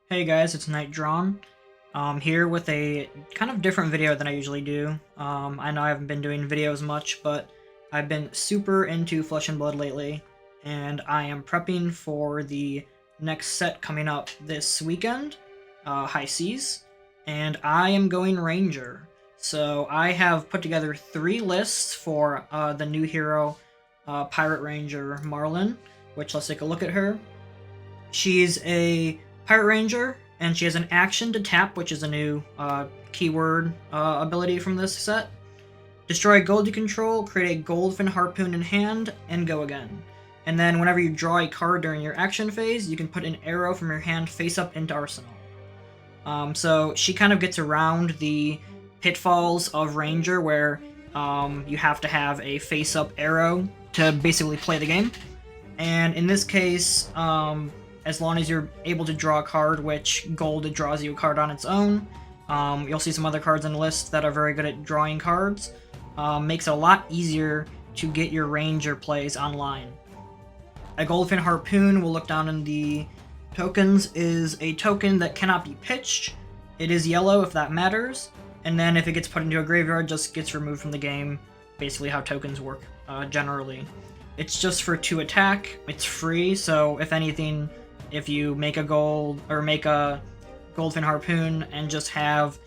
Hey guys, it's Night Drawn. Here with a kind of different video than I usually do. I know I haven't been doing videos much, but I've been super into Flesh and Blood lately, and I am prepping for the next set coming up this weekend, High Seas, and I am going Ranger. So I have put together 3 lists for the new hero, Pirate Ranger Marlynn, which let's take a look at her. She's a Pirate Ranger, and she has an action to tap, which is a new keyword ability from this set. Destroy gold you control, create a goldfin harpoon in hand, and go again. And then whenever you draw a card during your action phase, you can put an arrow from your hand face up into Arsenal. So she kind of gets around the pitfalls of Ranger, where you have to have a face up arrow to basically play the game. And in this case, as long as you're able to draw a card, which gold draws you a card on its own. You'll see some other cards in the list that are very good at drawing cards. Makes it a lot easier to get your Ranger plays online. A Goldfin Harpoon, we'll look down in the tokens, is a token that cannot be pitched. It is yellow if that matters, and then if it gets put into a graveyard, just gets removed from the game. Basically how tokens work generally. It's just for 2 attack, it's free, so if anything, if you make a Goldfin Harpoon and just have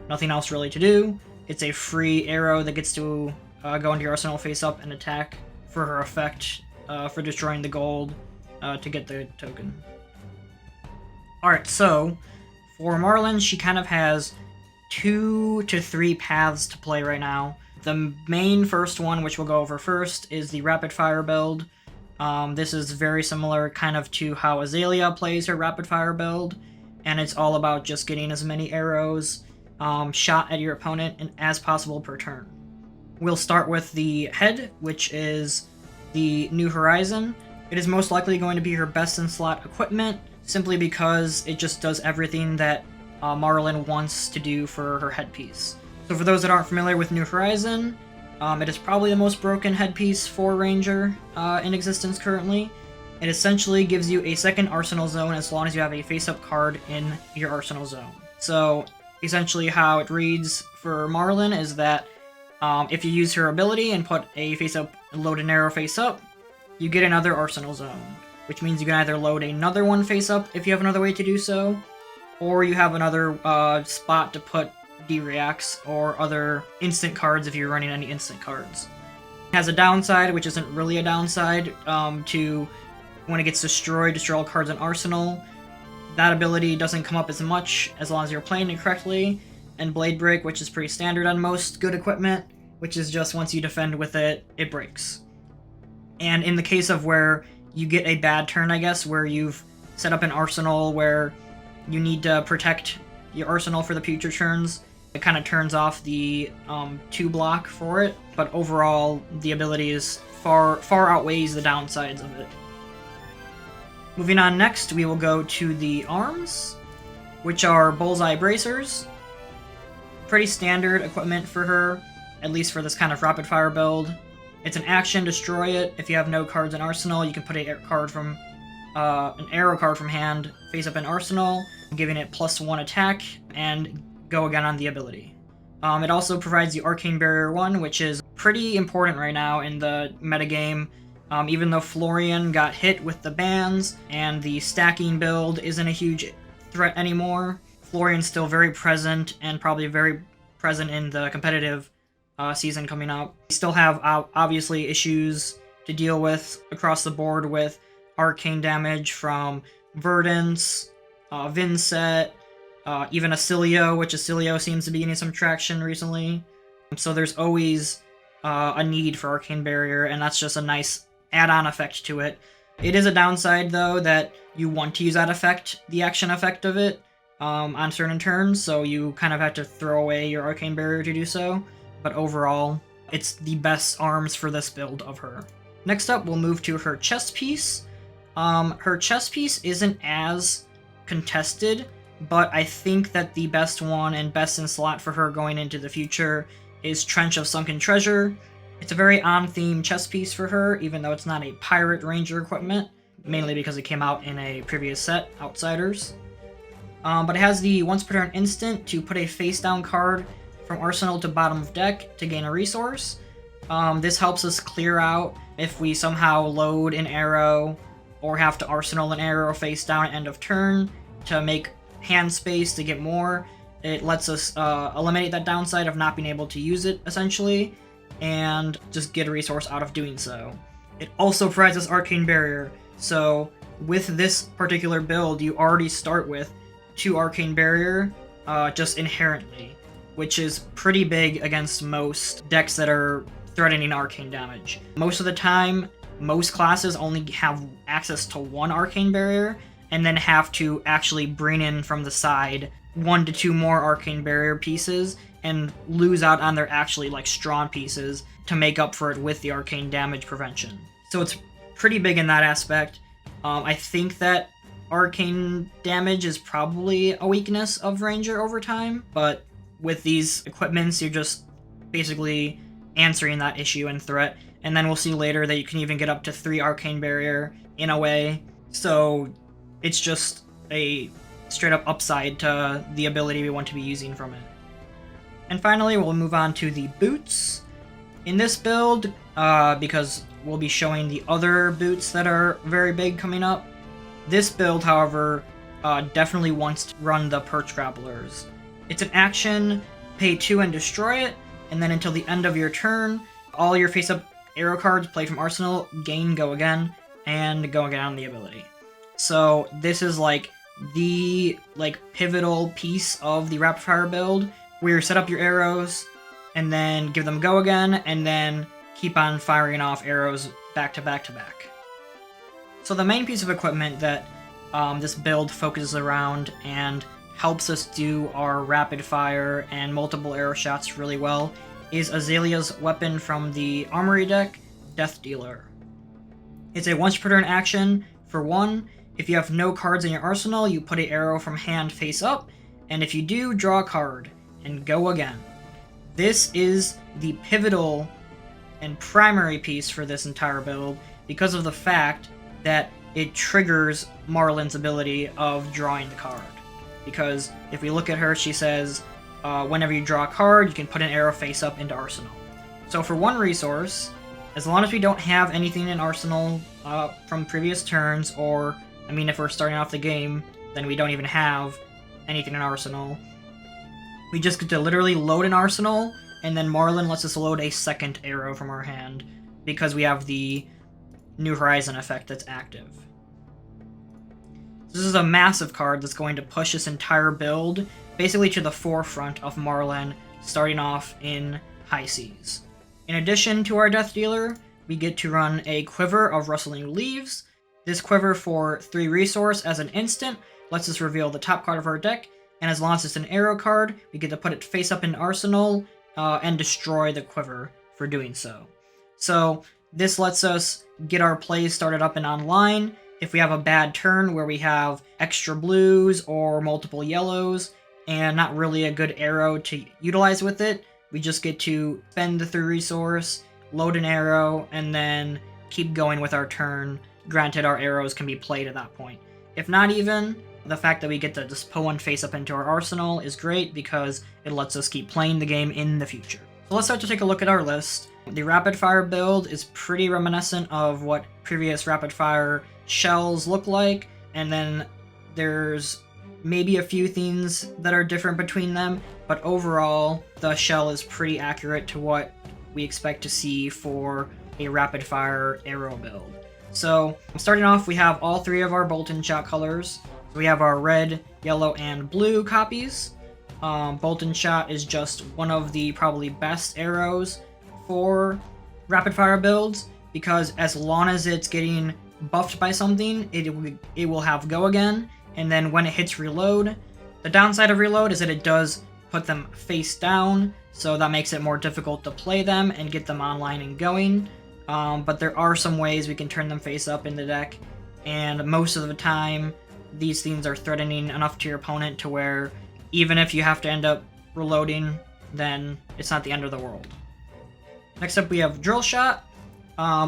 nothing else really to do, it's a free arrow that gets to go into your arsenal face up and attack for her effect for destroying the gold to get the token. Alright, so for Marlynn, she kind of has 2 to 3 paths to play right now. The main first one, which we'll go over first, is the rapid fire build. This is very similar kind of to how Azalea plays her rapid fire build, and it's all about just getting as many arrows shot at your opponent as possible per turn. We'll start with the head, which is the New Horizon. It is most likely going to be her best in slot equipment, simply because it just does everything that Marlynn wants to do for her headpiece. So for those that aren't familiar with New Horizon, it is probably the most broken headpiece for Ranger in existence currently. It essentially gives you a second arsenal zone as long as you have a face-up card in your arsenal zone. So essentially how it reads for Marlynn is that if you use her ability and put a face-up, load an arrow face-up, you get another arsenal zone, which means you can either load another one face-up if you have another way to do so, or you have another spot to put D-reacts or other instant cards if you're running any instant cards. It has a downside, which isn't really a downside, to when it gets destroyed, destroy all cards in Arsenal. That ability doesn't come up as much as long as you're playing it correctly, and Blade Break, which is pretty standard on most good equipment, which is just once you defend with it, it breaks. And in the case of where you get a bad turn, I guess, where you've set up an Arsenal where you need to protect your Arsenal for the future turns, it kind of turns off the 2 block for it, but overall the ability is far outweighs the downsides of it. Moving on next, we will go to the arms, which are Bullseye Bracers. Pretty standard equipment for her, at least for this kind of rapid fire build. It's an action, destroy it. If you have no cards in Arsenal, you can put an arrow card from hand face up in Arsenal, giving it +1 attack, and go again on the ability. It also provides the Arcane Barrier 1, which is pretty important right now in the metagame. Even though Florian got hit with the bans, and the stacking build isn't a huge threat anymore, Florian's still very present, and probably very present in the competitive season coming up. We still have, obviously, issues to deal with across the board with arcane damage from Verdance, Vinset, even Acilio, which Acilio seems to be getting some traction recently. So there's always a need for Arcane Barrier, and that's just a nice add-on effect to it. It is a downside, though, that you want to use that effect, the action effect of it, on certain turns, so you kind of have to throw away your Arcane Barrier to do so. But overall, it's the best arms for this build of her. Next up, we'll move to her chest piece. Her chest piece isn't as contested, but I think that the best one and best in slot for her going into the future is Trench of Sunken Treasure. It's a very on-theme chess piece for her, even though it's not a Pirate Ranger equipment, mainly because it came out in a previous set, Outsiders. but it has the once per turn instant to put a face down card from arsenal to bottom of deck to gain a resource. This helps us clear out if we somehow load an arrow or have to arsenal an arrow face down at end of turn to make hand space to get more. It lets us eliminate that downside of not being able to use it, essentially, and just get a resource out of doing so. It also provides us Arcane Barrier, so with this particular build, you already start with 2 Arcane Barrier just inherently, which is pretty big against most decks that are threatening arcane damage. Most of the time, most classes only have access to 1 Arcane Barrier, and then have to actually bring in from the side 1 to 2 more Arcane Barrier pieces, and lose out on their actually strong pieces to make up for it with the arcane damage prevention. So it's pretty big in that aspect. I think that arcane damage is probably a weakness of Ranger over time, but with these equipments, you're just basically answering that issue and threat. And then we'll see later that you can even get up to 3 Arcane Barrier in a way. So it's just a straight up upside to the ability we want to be using from it. And finally, we'll move on to the boots. In this build, because we'll be showing the other boots that are very big coming up, this build, however, definitely wants to run the Perch Grapplers. It's an action, pay 2 and destroy it, and then until the end of your turn, all your face-up arrow cards played from Arsenal gain Go Again, and Go Again on the ability. So this is the pivotal piece of the rapid fire build, where you set up your arrows, and then give them Go Again, and then keep on firing off arrows back to back to back. So the main piece of equipment that this build focuses around and helps us do our rapid fire and multiple arrow shots really well is Azalea's weapon from the Armory deck, Death Dealer. It's a once per turn action. For 1, if you have no cards in your arsenal, you put an arrow from hand face up, and if you do, draw a card, and Go Again. This is the pivotal and primary piece for this entire build because of the fact that it triggers Marlynn's ability of drawing the card. Because if we look at her, she says, whenever you draw a card, you can put an arrow face up into Arsenal. So for 1 resource, as long as we don't have anything in Arsenal from previous turns, or, if we're starting off the game, then we don't even have anything in Arsenal, we just get to literally load an Arsenal, and then Marlynn lets us load a second arrow from our hand, because we have the New Horizon effect that's active. This is a massive card that's going to push this entire build basically to the forefront of Marlynn, starting off in High Seas. In addition to our Death Dealer, we get to run a Quiver of Rustling Leaves. This Quiver for 3 resource as an instant lets us reveal the top card of our deck, and as long as it's an arrow card, we get to put it face up in Arsenal and destroy the Quiver for doing so. So this lets us get our plays started up and online. If we have a bad turn where we have extra blues or multiple yellows and not really a good arrow to utilize with it, we just get to spend the 3 resource, load an arrow, and then keep going with our turn. Granted, our arrows can be played at that point. If not even, the fact that we get to just put 1 face up into our arsenal is great because it lets us keep playing the game in the future. So let's start to take a look at our list. The rapid fire build is pretty reminiscent of what previous rapid fire shells look like, and then there's maybe a few things that are different between them, but overall the shell is pretty accurate to what we expect to see for a rapid fire arrow build. So starting off, we have all 3 of our bolt and shot colors. We have our red, yellow, and blue copies. Bolt and shot is just one of the probably best arrows for rapid fire builds, because as long as it's getting buffed by something, it will have Go Again, and then when it hits reload, the downside of reload is that it does put them face down, so that makes it more difficult to play them and get them online and going. But there are some ways we can turn them face up in the deck, and most of the time these things are threatening enough to your opponent to where even if you have to end up reloading, then it's not the end of the world. Next up, we have Drill Shot.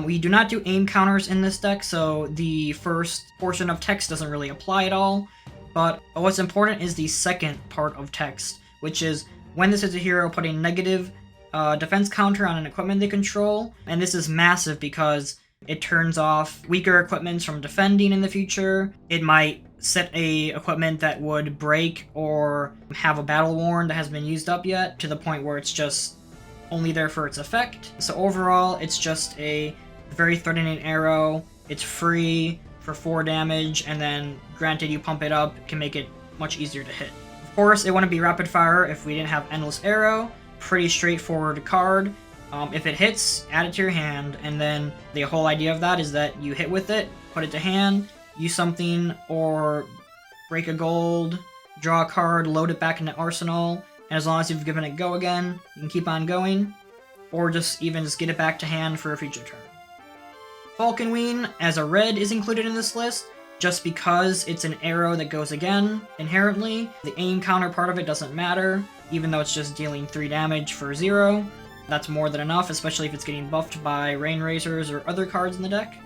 We do not do aim counters in this deck, so the first portion of text doesn't really apply at all. But what's important is the second part of text, which is when this is a hero, put a negative defense counter on an equipment they control. And this is massive because it turns off weaker equipments from defending in the future. It might set a equipment that would break or have a battle worn that hasn't been used up yet to the point where it's just only there for its effect. So overall, it's just a very threatening arrow. It's free for 4 damage, and then granted you pump it up, it can make it much easier to hit. Of course, it wouldn't be rapid fire if we didn't have Endless Arrow. Pretty straightforward card. If it hits, add it to your hand, and then the whole idea of that is that you hit with it, put it to hand, use something, or break a gold, draw a card, load it back into Arsenal, and as long as you've given it go again, you can keep on going, or just get it back to hand for a future turn. Falcon Wing as a red is included in this list, just because it's an arrow that goes again, inherently. The aim counter part of it doesn't matter, even though it's just dealing 3 damage for 0. That's more than enough, especially if it's getting buffed by Rain Razors or other cards in the deck.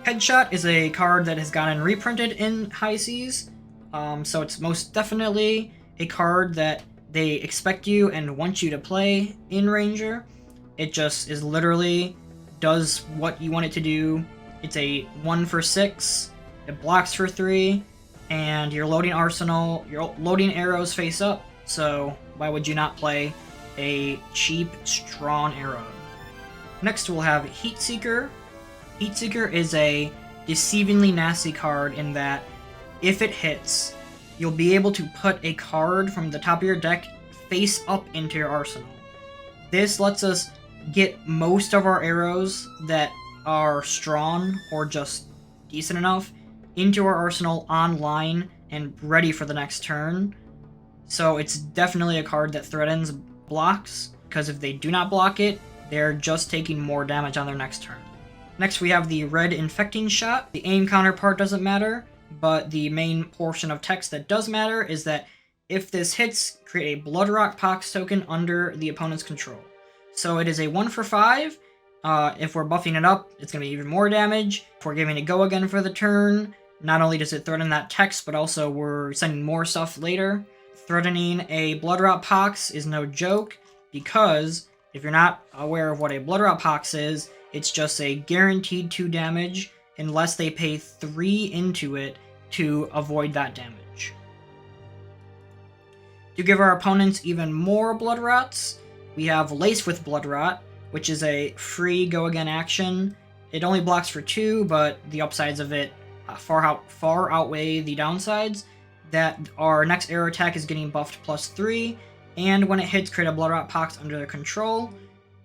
Headshot is a card that has gotten reprinted in High Seas, so it's most definitely a card that they expect you and want you to play in Ranger. It just is literally does what you want it to do. It's a 1 for 6, it blocks for 3, and you're loading Arsenal, you're loading arrows face up, so why would you not play a cheap, strong arrow? Next we'll have Heatseeker. Heatseeker is a deceivingly nasty card in that if it hits, you'll be able to put a card from the top of your deck face up into your arsenal. This lets us get most of our arrows that are strong or just decent enough into our arsenal online and ready for the next turn. So it's definitely a card that threatens blocks, because if they do not block it, they're just taking more damage on their next turn. Next we have the red Infecting Shot. The aim counter part doesn't matter, but the main portion of text that does matter is that if this hits, create a Bloodrock Pox token under the opponent's control. So it is a 1 for 5. If we're buffing it up, it's going to be even more damage. If we're giving it go again for the turn, not only does it threaten that text, but also we're sending more stuff later. Threatening a Bloodrot Pox is no joke, because if you're not aware of what a Bloodrot Pox is, it's just a guaranteed 2 damage unless they pay 3 into it to avoid that damage. To give our opponents even more Bloodrots, we have Lace with Bloodrot, which is a free go-again action. It only blocks for 2, but the upsides of it far outweigh the downsides. That our next arrow attack is getting buffed +3, and when it hits, create a Bloodrot Pox under their control.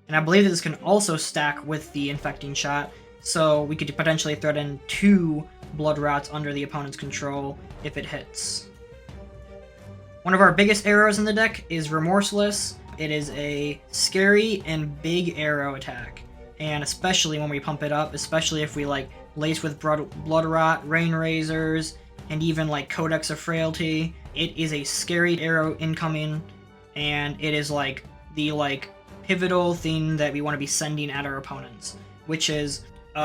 And I believe that this can also stack with the Infecting Shot, so we could potentially threaten 2 Bloodrots under the opponent's control if it hits. One of our biggest arrows in the deck is Remorseless. It is a scary and big arrow attack, and especially when we pump it up, especially if we Lace with Bloodrot, Rain Razors, and even Codex of Frailty. It is a scary arrow incoming, and it is the pivotal thing that we want to be sending at our opponents, which is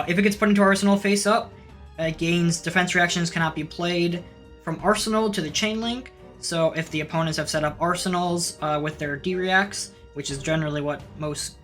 if it gets put into Arsenal face up, it gains defense reactions cannot be played from Arsenal to the chain link. So if the opponents have set up Arsenals with their D-reacts, which is generally what most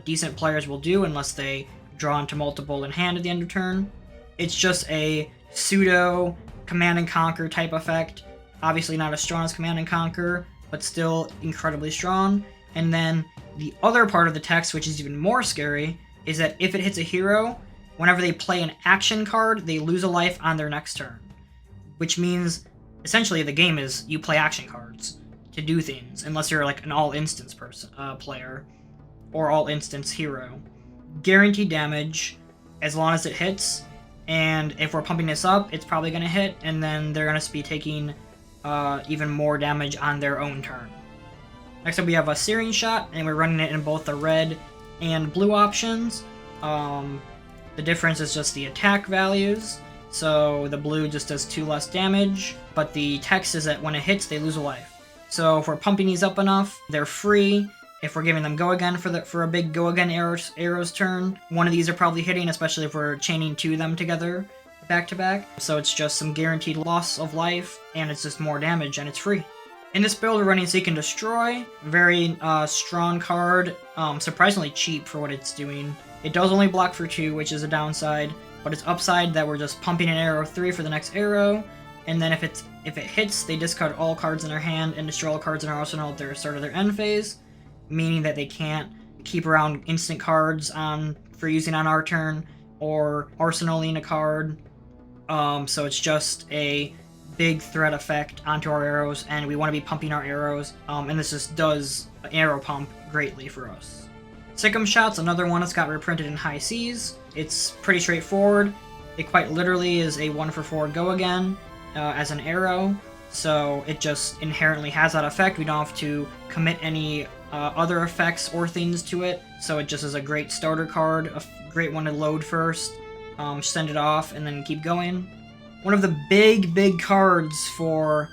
decent players will do unless they draw into multiple in hand at the end of turn, it's just a pseudo Command and Conquer type effect. Obviously not as strong as Command and Conquer, but still incredibly strong. And then the other part of the text, which is even more scary, is that if it hits a hero, whenever they play an action card, they lose a life on their next turn. Which means, essentially, the game is you play action cards to do things, unless you're an all-instance player, or all-instance hero. Guaranteed damage, as long as it hits, and if we're pumping this up, it's probably going to hit, and then they're going to be taking even more damage on their own turn. Next up we have a Searing Shot, and we're running it in both the red and blue options. The difference is just the attack values, so the blue just does 2 less damage, but the text is that when it hits, they lose a life. So if we're pumping these up enough, they're free. If we're giving them go again for a big go again arrows turn, one of these are probably hitting, especially if we're chaining 2 of them together back-to-back, so it's just some guaranteed loss of life, and it's just more damage, and it's free. In this build, we're running Seek and Destroy. Very strong card, surprisingly cheap for what it's doing. It does only block for 2, which is a downside, but it's upside that we're just pumping an arrow 3 for the next arrow, and then if it hits, they discard all cards in their hand and destroy all cards in their arsenal at the start of their end phase, meaning that they can't keep around instant cards for using on our turn, or arsenaling a card. So it's just a big threat effect onto our arrows, and we want to be pumping our arrows, and this just does arrow pump greatly for us. Sikkim Shot's another one that's got reprinted in High Seas. It's pretty straightforward. It quite literally is a 1-for-4 go again as an arrow, so it just inherently has that effect. We don't have to commit any other effects or things to it, so it just is a great starter card, a great one to load first, send it off, and then keep going. One of the big cards for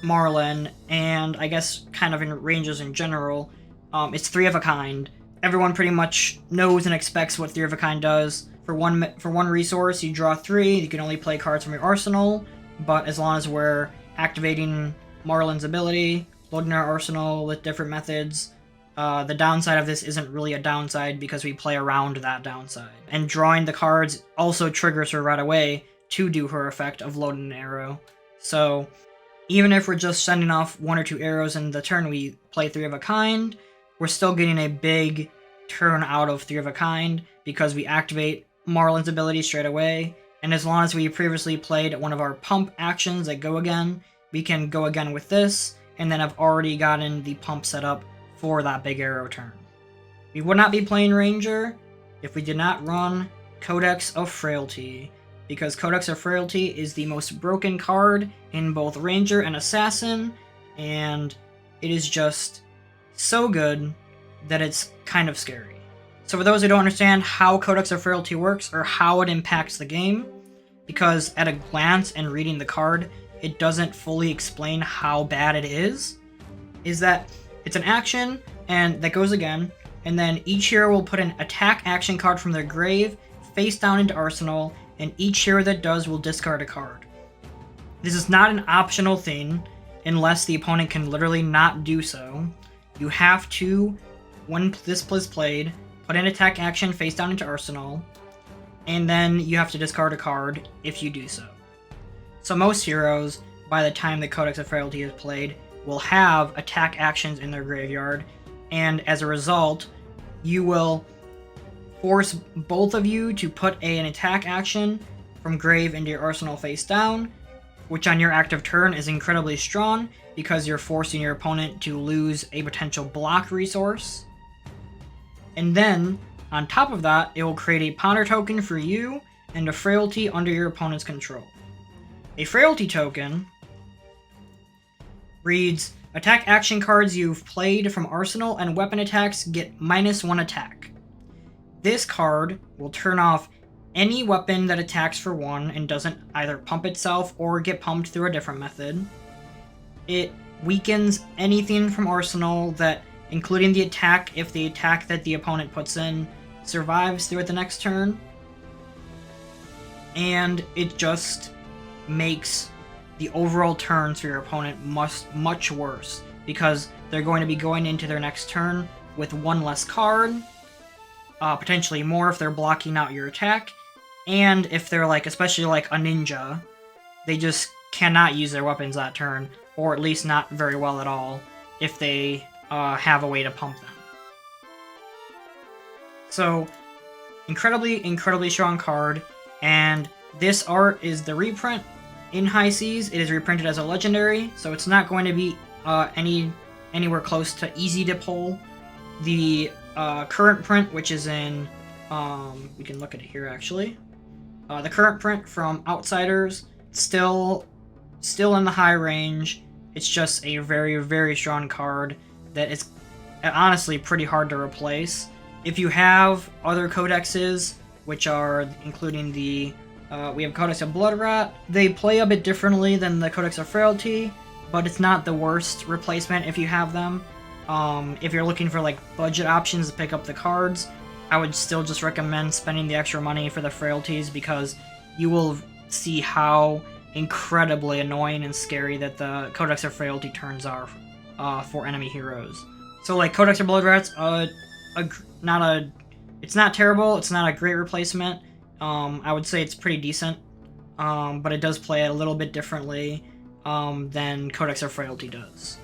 Marlynn, and I guess kind of in ranges in general, it's 3 of a kind. Everyone pretty much knows and expects what 3 of a kind does. For one resource, you draw 3, you can only play cards from your arsenal, but as long as we're activating Marlynn's ability, loading our arsenal with different methods, the downside of this isn't really a downside because we play around that downside. And drawing the cards also triggers her right away to do her effect of loading an arrow. So even if we're just sending off 1 or 2 arrows in the turn we play 3 of a kind, we're still getting a big turn out of 3 of a kind because we activate Marlynn's ability straight away, and as long as we previously played one of our pump actions that go again, we can go again with this, and then have already gotten the pump set up for that big arrow turn. We would not be playing Ranger if we did not run Codex of Frailty, because Codex of Frailty is the most broken card in both Ranger and Assassin, and it is just so good that it's kind of scary. So for those who don't understand how Codex of Frailty works, or how it impacts the game, because at a glance and reading the card, it doesn't fully explain how bad it is that it's an action, and that goes again, and then each hero will put an attack action card from their grave face down into Arsenal, and each hero that does will discard a card. This is not an optional thing, unless the opponent can literally not do so. You have to, when this is played, put an attack action face down into Arsenal, and then you have to discard a card if you do so. So most heroes, by the time the Codex of Frailty is played, will have attack actions in their graveyard, and as a result, you will force both of you to put an attack action from grave into your arsenal face down, which on your active turn is incredibly strong because you're forcing your opponent to lose a potential block resource. And then, on top of that, it will create a ponder token for you and a frailty under your opponent's control. A frailty token reads, attack action cards you've played from arsenal and weapon attacks get -1 attack. This card will turn off any weapon that attacks for 1 and doesn't either pump itself or get pumped through a different method. It weakens anything from arsenal that, including the attack, if the attack that the opponent puts in survives through it the next turn. And it just makes the overall turns for your opponent much worse, because they're going to be going into their next turn with 1 less card, potentially more if they're blocking out your attack, and if they're especially like a ninja, they just cannot use their weapons that turn, or at least not very well at all, if they have a way to pump them. So, incredibly strong card, and this art is the reprint in High Seas. It is reprinted as a legendary, so it's not going to be anywhere close to easy to pull. The current print, which is in, we can look at it here actually. The current print from Outsiders, still in the high range. It's just a very strong card that is honestly pretty hard to replace. If you have other codexes, which are including the, we have Codex of Bloodrat, they play a bit differently than the Codex of Frailty, but it's not the worst replacement if you have them. If you're looking for budget options to pick up the cards, I would still just recommend spending the extra money for the frailties, because you will see how incredibly annoying and scary that the Codex of Frailty turns are for enemy heroes. So like Codex of Blood Rats, it's not terrible. It's not a great replacement. I would say it's pretty decent, but it does play a little bit differently than Codex of Frailty does.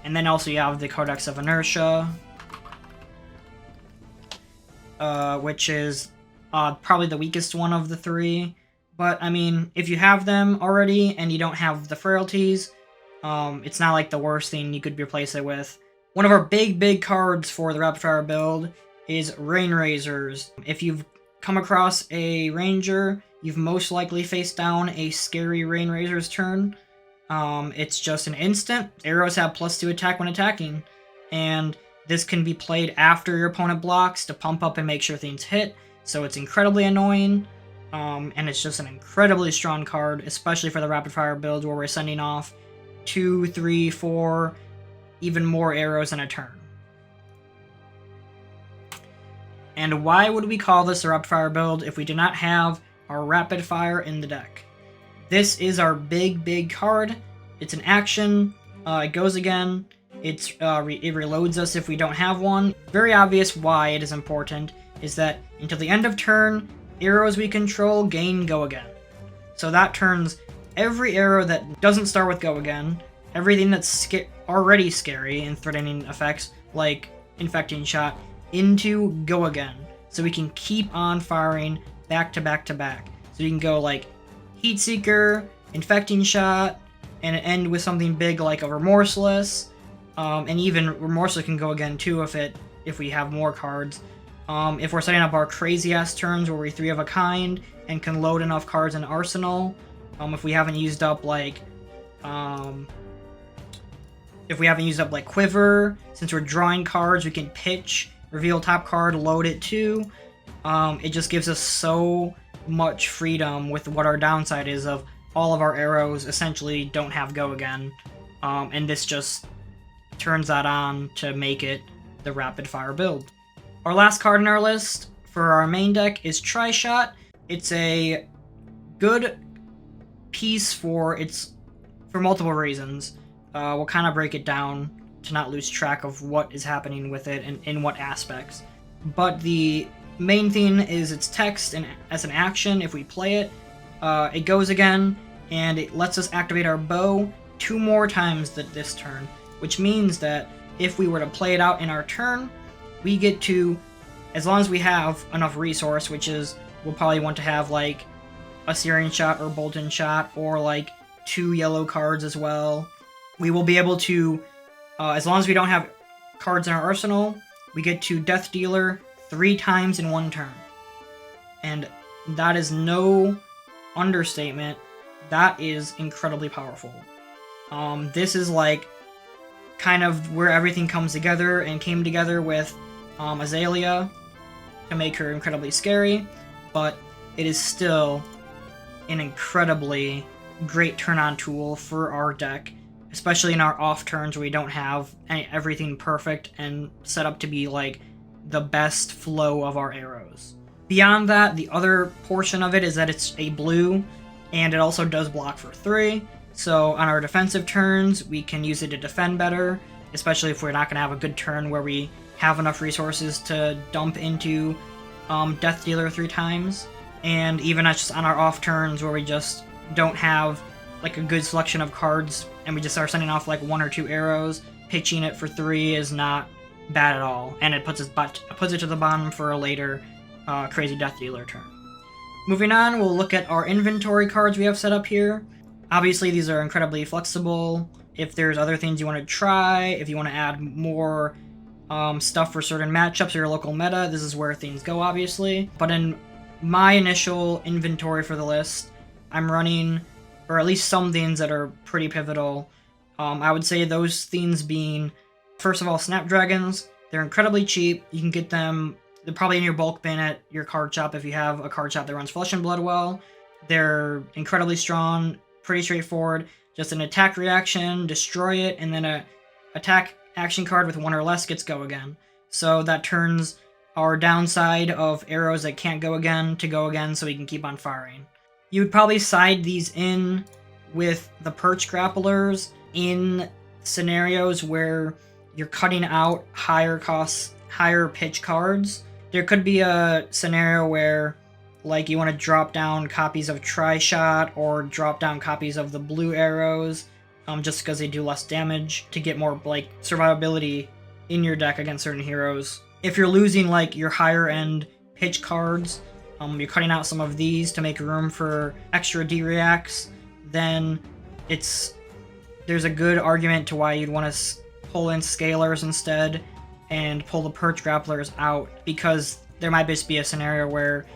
And then also you have the Codex of Inertia, which is probably the weakest one of the three. But, I mean, if you have them already and you don't have the frailties, it's not like the worst thing you could replace it with. One of our big cards for the Rapid Fire build is Rain Razors. If you've come across a Ranger, you've most likely faced down a scary Rain Razors turn. It's just an instant. Arrows have +2 attack when attacking, and this can be played after your opponent blocks to pump up and make sure things hit, so it's incredibly annoying. And it's just an incredibly strong card, especially for the Rapid Fire build where we're sending off 2, 3, 4, even more arrows in a turn. And why would we call this a Rapid Fire build if we do not have our Rapid Fire in the deck? This is our big card. It's an action. It goes again. It reloads us if we don't have one. Very obvious why it is important is that until the end of turn, arrows we control gain Go Again. So that turns every arrow that doesn't start with Go Again, everything that's already scary and threatening effects, like Infecting Shot, into Go Again. So we can keep on firing back to back to back. So you can go like Heat Seeker, Infecting Shot, and end with something big like a Remorseless. And even Remorseless can go again too if we have more cards. If we're setting up our crazy-ass turns where we're 3 of a kind and can load enough cards in Arsenal, if we haven't used up like Quiver, since we're drawing cards, we can pitch, reveal top card, load it too. It just gives us so much freedom with what our downside is of all of our arrows essentially don't have Go Again, and this just turns that on to make it the Rapid Fire build. Our last card in our list for our main deck is Tri-Shot. It's a good piece for multiple reasons. We'll kind of break it down to not lose track of what is happening with it and in what aspects. But the main thing is its text, and as an action, if we play it, it goes again, and it lets us activate our bow 2 more times this turn, which means that if we were to play it out in our turn, we get to, as long as we have enough resource, which is, we'll probably want to have like a Searing Shot or Bolton Shot, or like 2 yellow cards as well. We will be able to, as long as we don't have cards in our arsenal, we get to Death Dealer 3 times in 1 turn. And that is no understatement. That is incredibly powerful. This is like kind of where everything comes together and came together with Azalea to make her incredibly scary, but it is still an incredibly great turn-on tool for our deck, especially in our off turns where we don't have everything perfect and set up to be like the best flow of our arrows. Beyond that, the other portion of it is that it's a blue, and it also does block for 3, so on our defensive turns, we can use it to defend better, especially if we're not going to have a good turn where we have enough resources to dump into Death Dealer 3 times, and even just on our off turns where we just don't have like a good selection of cards and we just are sending off like 1 or 2 arrows, pitching it for 3 is not bad at all, and it puts it to the bottom for a later crazy Death Dealer turn. Moving on, we'll look at our inventory cards we have set up here. Obviously, these are incredibly flexible. If there's other things you want to try, if you want to add more stuff for certain matchups or your local meta, this is where things go, obviously. But in my initial inventory for the list, I'm running, or at least some things that are pretty pivotal. I would say those things being, first of all, Snapdragons. They're incredibly cheap. You can get them, they're probably in your bulk bin at your card shop if you have a card shop that runs Flesh and Blood well. They're incredibly strong, pretty straightforward. Just an attack reaction, destroy it, and then a attack action card with 1 or less gets Go Again. So that turns our downside of arrows that can't go again to go again, so we can keep on firing. You would probably side these in with the perch grapplers in scenarios where you're cutting out higher cost, higher pitch cards. There could be a scenario where like you want to drop down copies of Tri-Shot or drop down copies of the blue arrows, just because they do less damage to get more like survivability in your deck against certain heroes. If you're losing like your higher end pitch cards, you're cutting out some of these to make room for extra D-reacts, then there's a good argument to why you'd want to pull in scalers instead and pull the perch grapplers out, because there might just be a scenario where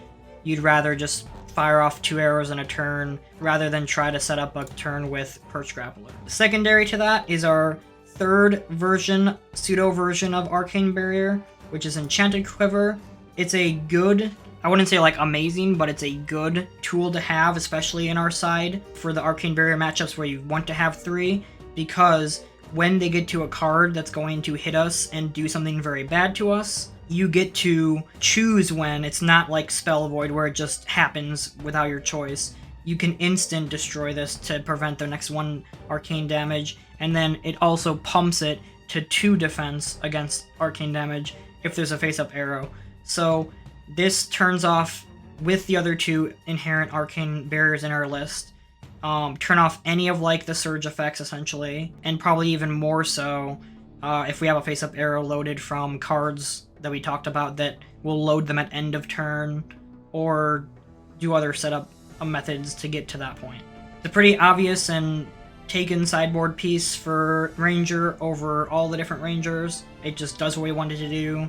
you'd rather just fire off 2 arrows in a turn rather than try to set up a turn with perch grappler. Secondary to that is our third version, pseudo version of Arcane Barrier, which is Enchanted Quiver. It's a good, I wouldn't say like amazing, but it's a good tool to have, especially in our side for the Arcane Barrier matchups where you want to have 3, because when they get to a card that's going to hit us and do something very bad to us, you get to choose when. It's not like Spell Void where it just happens without your choice. You can instant destroy this to prevent the next 1 arcane damage, and then it also pumps it to 2 defense against arcane damage if there's a face-up arrow. So this turns off, with the other 2 inherent arcane barriers in our list, turn off any of like the surge effects essentially, and probably even more so if we have a face-up arrow loaded from cards that we talked about that will load them at end of turn, or do other setup methods to get to that point. It's a pretty obvious and taken sideboard piece for Ranger over all the different Rangers. It just does what we wanted to do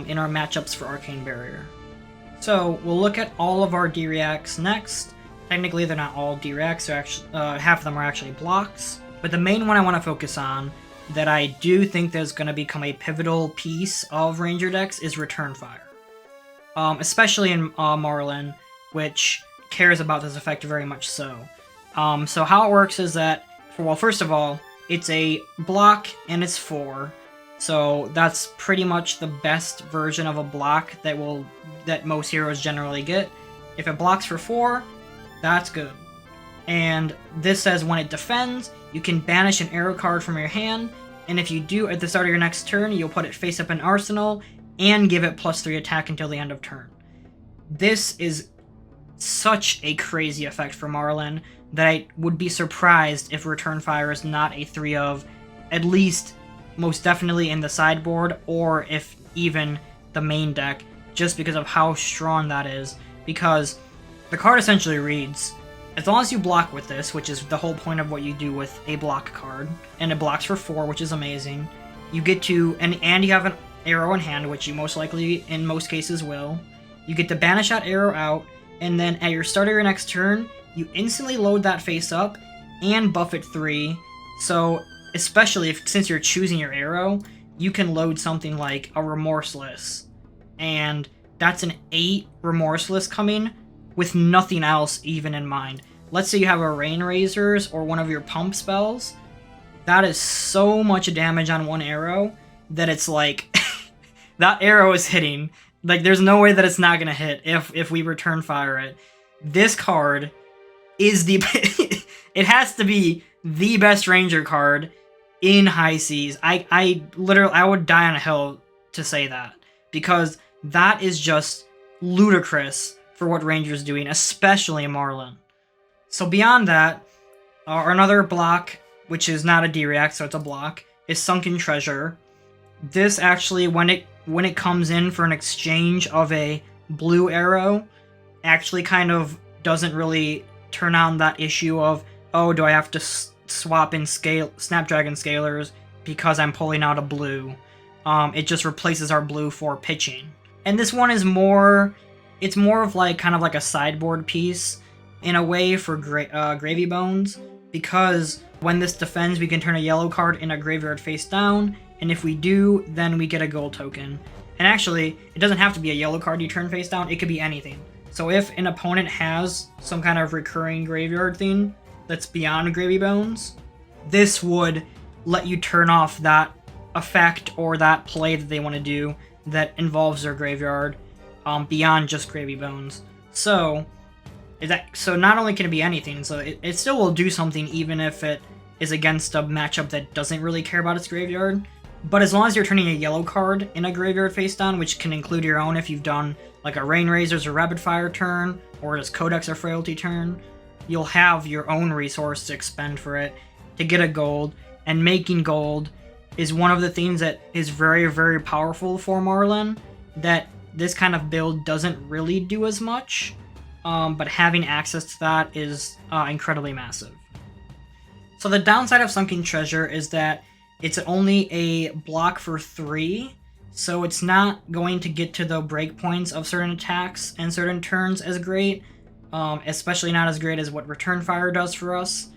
in our matchups for Arcane Barrier. So we'll look at all of our D-reacts next. Technically they're not all D-reacts, they're actually, half of them are actually blocks, but the main one I want to focus on that I do think there's going to become a pivotal piece of Ranger decks is Return Fire. Especially in Marlynn, which cares about this effect very much so. So how it works is that, well, first of all, it's a block and it's 4, so that's pretty much the best version of a block that most heroes generally get. If it blocks for 4, that's good. And this says when it defends, you can banish an arrow card from your hand, and if you do at the start of your next turn, you'll put it face up in Arsenal and give it +3 attack until the end of turn. This is such a crazy effect for Marlynn that I would be surprised if Return Fire is not a 3 of, at least most definitely in the sideboard, or if even the main deck, just because of how strong that is. Because the card essentially reads, as long as you block with this, which is the whole point of what you do with a block card, and it blocks for 4, which is amazing, you get to, and you have an arrow in hand, which you most likely, in most cases, will, you get to banish that arrow out, and then at your start of your next turn, you instantly load that face up, and buff it 3, so especially since you're choosing your arrow, you can load something like a Remorseless, and that's an 8 Remorseless coming, with nothing else even in mind. Let's say you have a Rain Razors or one of your pump spells. That is so much damage on 1 arrow that it's like, that arrow is hitting. Like, there's no way that it's not going to hit if we Return Fire it. This card is the... it has to be the best Ranger card in High Seas. I literally, I would die on a hill to say that, because that is just ludicrous for what Ranger's doing, especially in Marlynn. So beyond that, another block, which is not a D-react, so it's a block, is Sunken Treasure. This actually, when it comes in for an exchange of a blue arrow, actually kind of doesn't really turn on that issue of, oh, do I have to swap in Snapdragon Scalers because I'm pulling out a blue. It just replaces our blue for pitching. And this one is more... It's more of like kind of like a sideboard piece in a way for Gravy Bones, because when this defends, we can turn a yellow card in a graveyard face down, and if we do, then we get a gold token. And actually, it doesn't have to be a yellow card you turn face down, it could be anything. So if an opponent has some kind of recurring graveyard thing that's beyond Gravy Bones, this would let you turn off that effect or that play that they want to do that involves their graveyard. Beyond just Gravy Bones. So, So not only can it be anything, so it still will do something even if it is against a matchup that doesn't really care about its graveyard. But as long as you're turning a yellow card in a graveyard face down, which can include your own if you've done like a Rain Razors or Rapid Fire turn, or just Codex or Frailty turn, you'll have your own resource to expend for it to get a gold, and making gold is one of the things that is very, very powerful for Marlynn, that this kind of build doesn't really do as much, but having access to that is incredibly massive. So the downside of Sunken Treasure is that it's only a block for 3, so it's not going to get to the breakpoints of certain attacks and certain turns as great, especially not as great as what Return Fire does for us.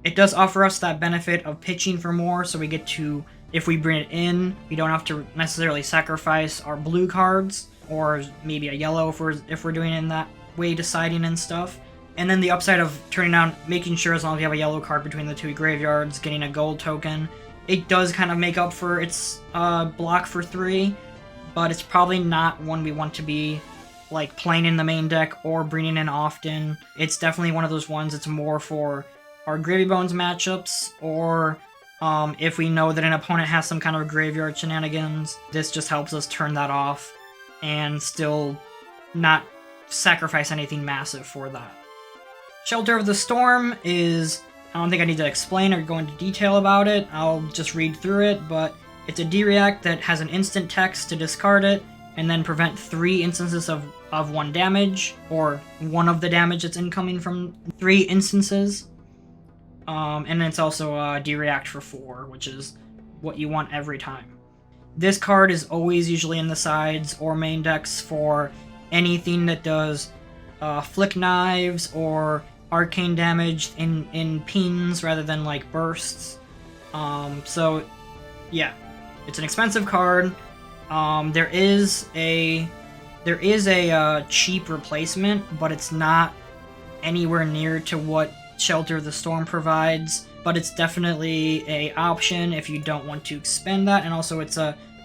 It does offer us that benefit of pitching for more, so we get to, if we bring it in, we don't have to necessarily sacrifice our blue cards, or maybe a yellow if we're doing it in that way, deciding and stuff. And then the upside of turning down, making sure as long as you have a yellow card between the 2 graveyards, getting a gold token, it does kind of make up for its block for 3, but it's probably not one we want to be like playing in the main deck or bringing in often. It's definitely one of those ones that's more for our Gravy Bones matchups, or if we know that an opponent has some kind of graveyard shenanigans, this just helps us turn that off and still not sacrifice anything massive for that. Shelter of the Storm is, I don't think I need to explain or go into detail about it, I'll just read through it, but it's a D-React that has an instant text to discard it, and then prevent 3 instances of 1 damage, or one of the damage that's incoming from 3 instances. And it's also a D-React for 4, which is what you want every time. This card is always usually in the sides or main decks for anything that does flick knives or arcane damage in pings rather than like bursts. So yeah, it's an expensive card. There is a cheap replacement, but it's not anywhere near to what Shelter of the Storm provides, but it's definitely a option if you don't want to expend that. And also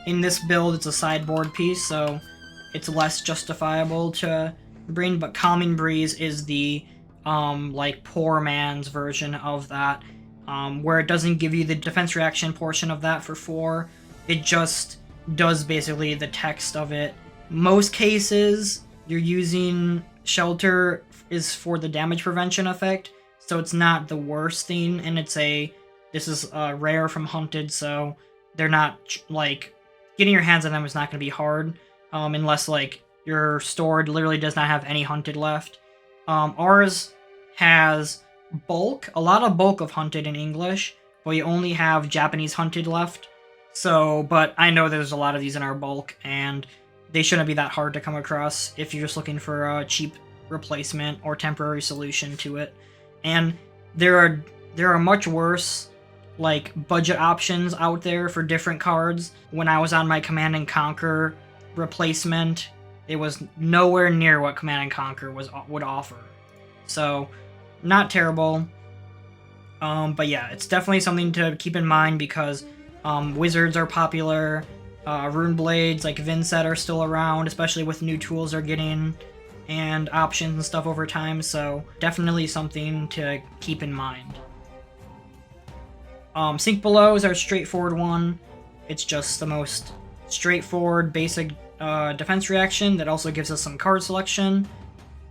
in this build it's a sideboard piece, so it's less justifiable to bring. But Calming Breeze is the like poor man's version of that, where it doesn't give you the defense reaction portion of that for 4. It just does basically the text of it. Most cases you're using Shelter is for the damage prevention effect, so it's not the worst thing, and this is rare from Hunted, so they're not, like, getting your hands on them is not going to be hard, unless, like, your store literally does not have any Hunted left. Ours has bulk, a lot of bulk of Hunted in English, but we only have Japanese Hunted left, so, but I know there's a lot of these in our bulk, and they shouldn't be that hard to come across if you're just looking for a cheap replacement or temporary solution to it. And there are much worse, like, budget options out there for different cards. When I was on my Command and Conquer replacement, it was nowhere near what Command and Conquer would offer. So, not terrible. But yeah, it's definitely something to keep in mind because wizards are popular. Rune Blades like Vinset are still around, especially with new tools they're getting and options and stuff over time, so definitely something to keep in mind. Sink Below is our straightforward one. It's just the most straightforward, basic defense reaction that also gives us some card selection.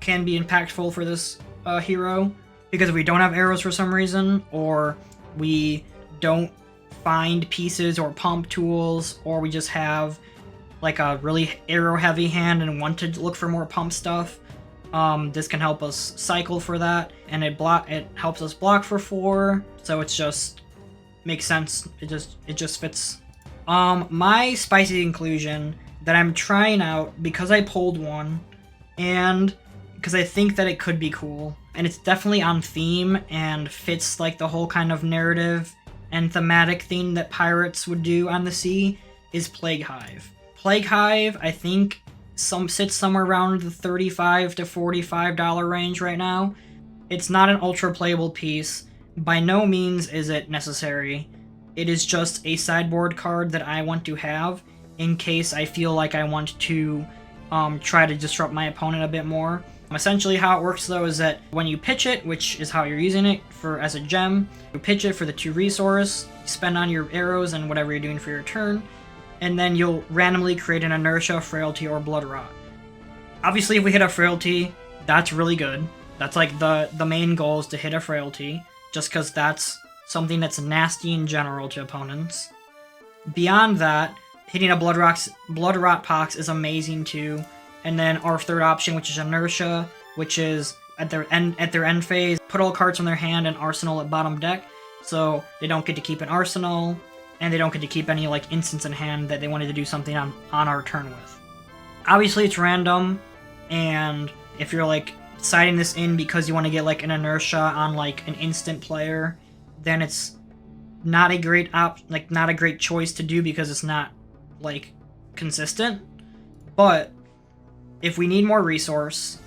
Can be impactful for this hero, because if we don't have arrows for some reason, or we don't find pieces or pump tools, or we just have like a really arrow-heavy hand and want to look for more pump stuff, this can help us cycle for that, and it helps us block for 4, so it's just makes sense. It just fits. My spicy inclusion that I'm trying out because I pulled one, and because I think that it could be cool, and it's definitely on theme and fits like the whole kind of narrative and thematic theme that pirates would do on the sea, is Plague Hive. Plague Hive, I think, sits somewhere around the $35 to $45 range right now. It's not an ultra playable piece. By no means is it necessary. It is just a sideboard card that I want to have in case I feel like I want to try to disrupt my opponent a bit more. Essentially how it works though is that when you pitch it, which is how you're using it for as a gem, you pitch it for the 2 resource, you spend on your arrows and whatever you're doing for your turn, and then you'll randomly create an inertia, frailty, or blood rot. Obviously if we hit a frailty, that's really good. That's like the main goal is to hit a frailty, just because that's something that's nasty in general to opponents. Beyond that, hitting a blood rot pox is amazing too. And then our third option, which is inertia, which is at their end phase, put all cards from their hand and arsenal at bottom deck, so they don't get to keep an arsenal, and they don't get to keep any like instants in hand that they wanted to do something on our turn with. Obviously it's random, and if you're like siding this in because you want to get like an inertia on like an instant player, then it's not a great not a great choice to do because it's not like consistent. But if we need more resource,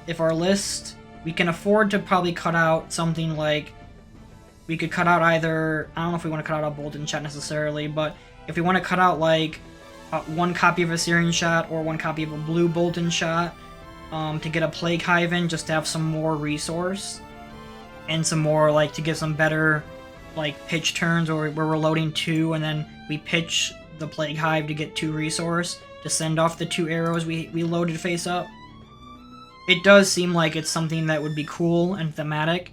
if our list, we can afford to probably cut out something like, we could cut out either, I don't know if we want to cut out a Bolt Enchant necessarily, but if we want to cut out like 1 copy of a Searing Shot or 1 copy of a blue Bolt Enchant to get a Plague Hive in, just to have some more resource and some more like to get some better like pitch turns or where we're loading 2 and then we pitch the Plague Hive to get 2 resource to send off the 2 arrows we loaded face up. It does seem like it's something that would be cool and thematic.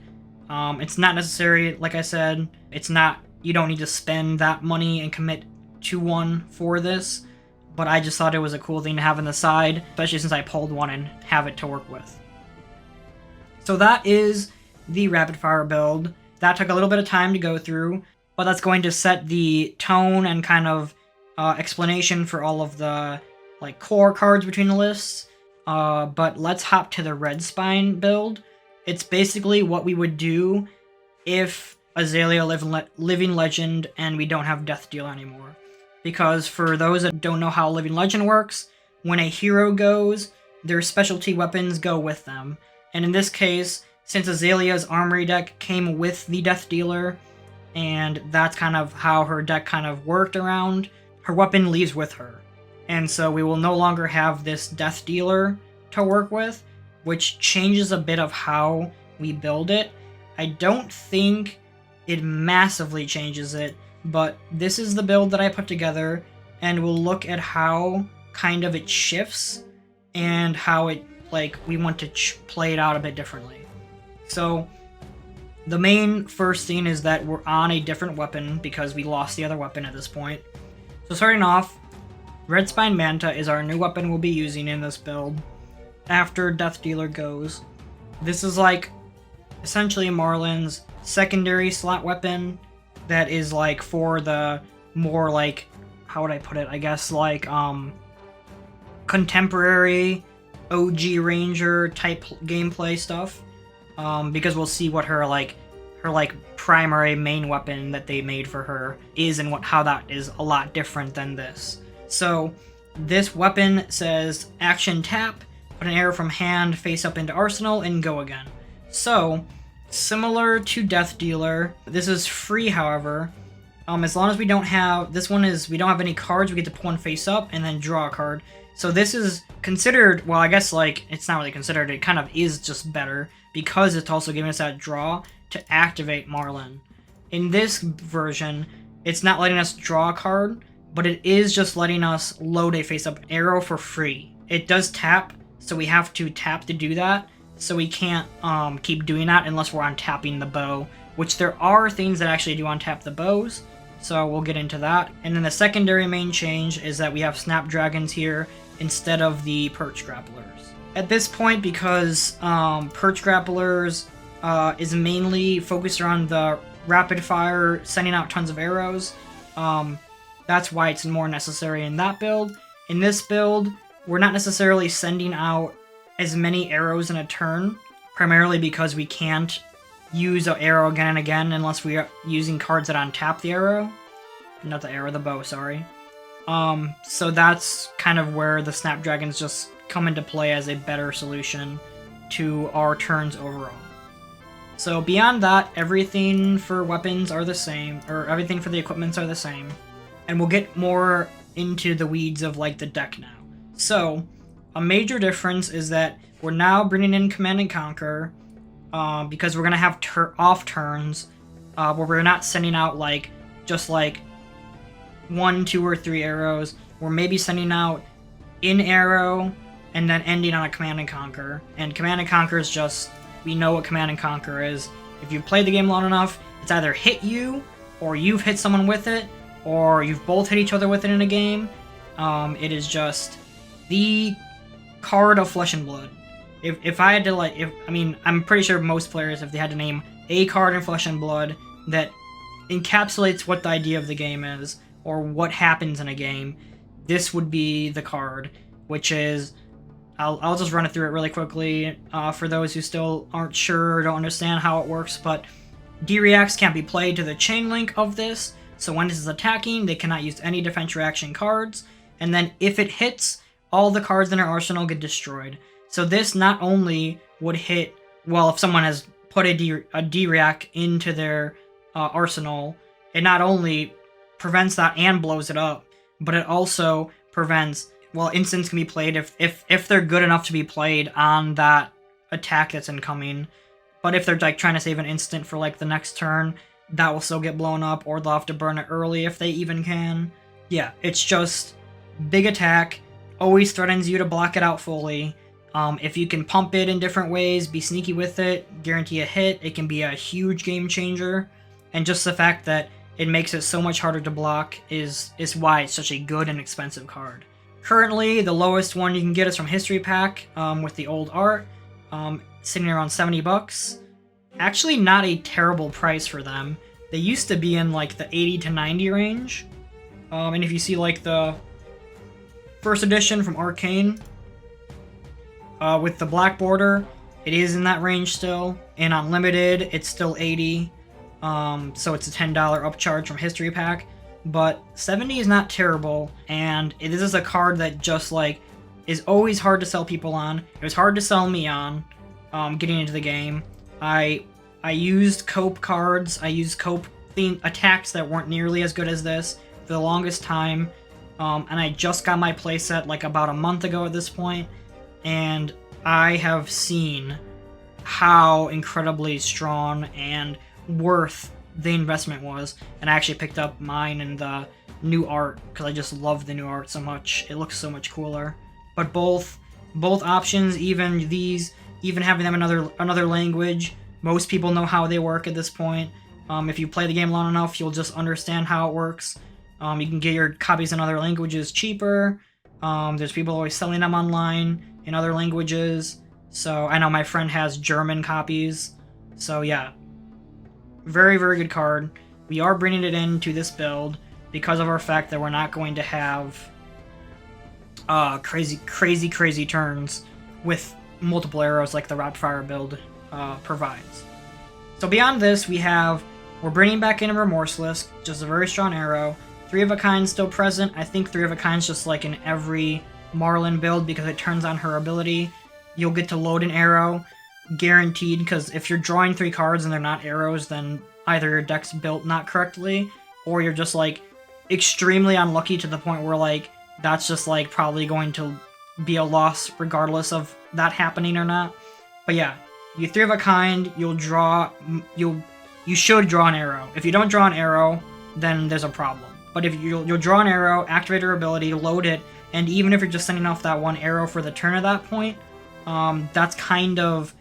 It's not necessary, like I said, it's not, you don't need to spend that money and commit to 1 for this, but I just thought it was a cool thing to have on the side, especially since I pulled 1 and have it to work with. So that is the rapid fire build. That took a little bit of time to go through, but that's going to set the tone and kind of explanation for all of the like core cards between the lists. But let's hop to the Red Spine build. It's basically what we would do if Azalea Living Legend and we don't have Death Deal anymore. Because for those that don't know how Living Legend works, when a hero goes, their specialty weapons go with them. And in this case, since Azalea's Armory deck came with the Death Dealer, and that's kind of how her deck kind of worked around, her weapon leaves with her. And so we will no longer have this Death Dealer to work with, which changes a bit of how we build it. I don't think it massively changes it, but this is the build that I put together, and we'll look at how kind of it shifts and how it, like, we want to play it out a bit differently. So the main first thing is that we're on a different weapon because we lost the other weapon at this point. So starting off, Red Spine Manta is our new weapon we'll be using in this build after Death Dealer goes. This is like essentially Marlynn's secondary slot weapon that is like for the more like, how would I put it, I guess like contemporary OG Ranger type gameplay stuff, because we'll see what her primary main weapon that they made for her is and how that is a lot different than this. So this weapon says action tap, put an arrow from hand face up into arsenal, and go again. So similar to Death Dealer, this is free, however. As long as we don't have, this one is, we don't have any cards, we get to put one face up and then draw a card. So this is considered, well, I guess like, it's not really considered, it kind of is just better, because it's also giving us that draw to activate Marlynn. In this version, it's not letting us draw a card, but it is just letting us load a face-up arrow for free. It does tap, so we have to tap to do that, so we can't keep doing that unless we're untapping the bow, which there are things that actually do untap the bows, so we'll get into that. And then the secondary main change is that we have Snapdragons here instead of the Perch Grapplers. At this point, because Perch Grapplers is mainly focused around the rapid fire, sending out tons of arrows, that's why it's more necessary in that build. In this build, we're not necessarily sending out as many arrows in a turn, primarily because we can't use an arrow again and again unless we are using cards that untap the arrow. Not the arrow, the bow, sorry. So that's kind of where the Snapdragons just come into play as a better solution to our turns overall. So beyond that, everything for weapons are the same, or everything for the equipments are the same. And we'll get more into the weeds of like the deck now. So, a major difference is that we're now bringing in Command and Conquer, because we're gonna have off turns, where we're not sending out like just like 1, 2, or 3 arrows. We're maybe sending out an arrow and then ending on a Command and Conquer. And Command and Conquer is just, we know what Command and Conquer is. If you've played the game long enough, it's either hit you, or you've hit someone with it, or you've both hit each other with it in a game. It is just the card of Flesh and Blood. If I had to like, I mean, I'm pretty sure most players, if they had to name a card in Flesh and Blood that encapsulates what the idea of the game is, or what happens in a game, this would be the card, which is, I'll just run it through it really quickly, for those who still aren't sure or don't understand how it works, but D-Reacts can't be played to the chain link of this, so when this is attacking, they cannot use any defense reaction cards, and then if it hits, all the cards in their arsenal get destroyed. So this not only would hit, well, if someone has put a D-React into their arsenal, it not only prevents that and blows it up, but it also prevents, well, instants can be played if they're good enough to be played on that attack that's incoming. But if they're like trying to save an instant for like the next turn, that will still get blown up, or they'll have to burn it early if they even can. Yeah, it's just big attack, always threatens you to block it out fully. If you can pump it in different ways, be sneaky with it, guarantee a hit, it can be a huge game changer. And just the fact that it makes it so much harder to block is why it's such a good and expensive card. Currently, the lowest one you can get is from History Pack, with the old art, sitting around 70 bucks. Actually not a terrible price for them. They used to be in like the 80 to 90 range. And if you see like the first edition from Arcane, with the black border, it is in that range still. And on Limited, it's still 80. So it's a $10 upcharge from History Pack. But 70 is not terrible, and this is a card that just like is always hard to sell people on. It was hard to sell me on, getting into the game. I used cope cards. I used cope theme attacks that weren't nearly as good as this for the longest time. And I just got my playset like about a month ago at this point, and I have seen how incredibly strong and worth the investment was. And I actually picked up mine in the new art because I just love the new art so much. It looks so much cooler. But both options, even having them another language, most people know how they work at this point. If you play the game long enough, you'll just understand how it works. You can get your copies in other languages cheaper. There's people always selling them online in other languages. So I know my friend has German copies. So yeah, very, very good card. We are bringing it into this build because of our fact that we're not going to have crazy turns with multiple arrows like the Rapid Fire build provides. So beyond this, we're bringing back in a Remorseless, just a very strong arrow. 3 of a kind still present. I think 3 of a kind is just like in every Marlynn build because it turns on her ability. You'll get to load an arrow, guaranteed, because if you're drawing 3 cards and they're not arrows, then either your deck's built not correctly, or you're just like extremely unlucky to the point where like that's just like probably going to be a loss regardless of that happening or not. But yeah, you 3 of a kind, you should draw an arrow. If you don't draw an arrow, then there's a problem. But if you'll draw an arrow, activate her ability, load it, and even if you're just sending off that 1 arrow for the turn at that point, that's kind of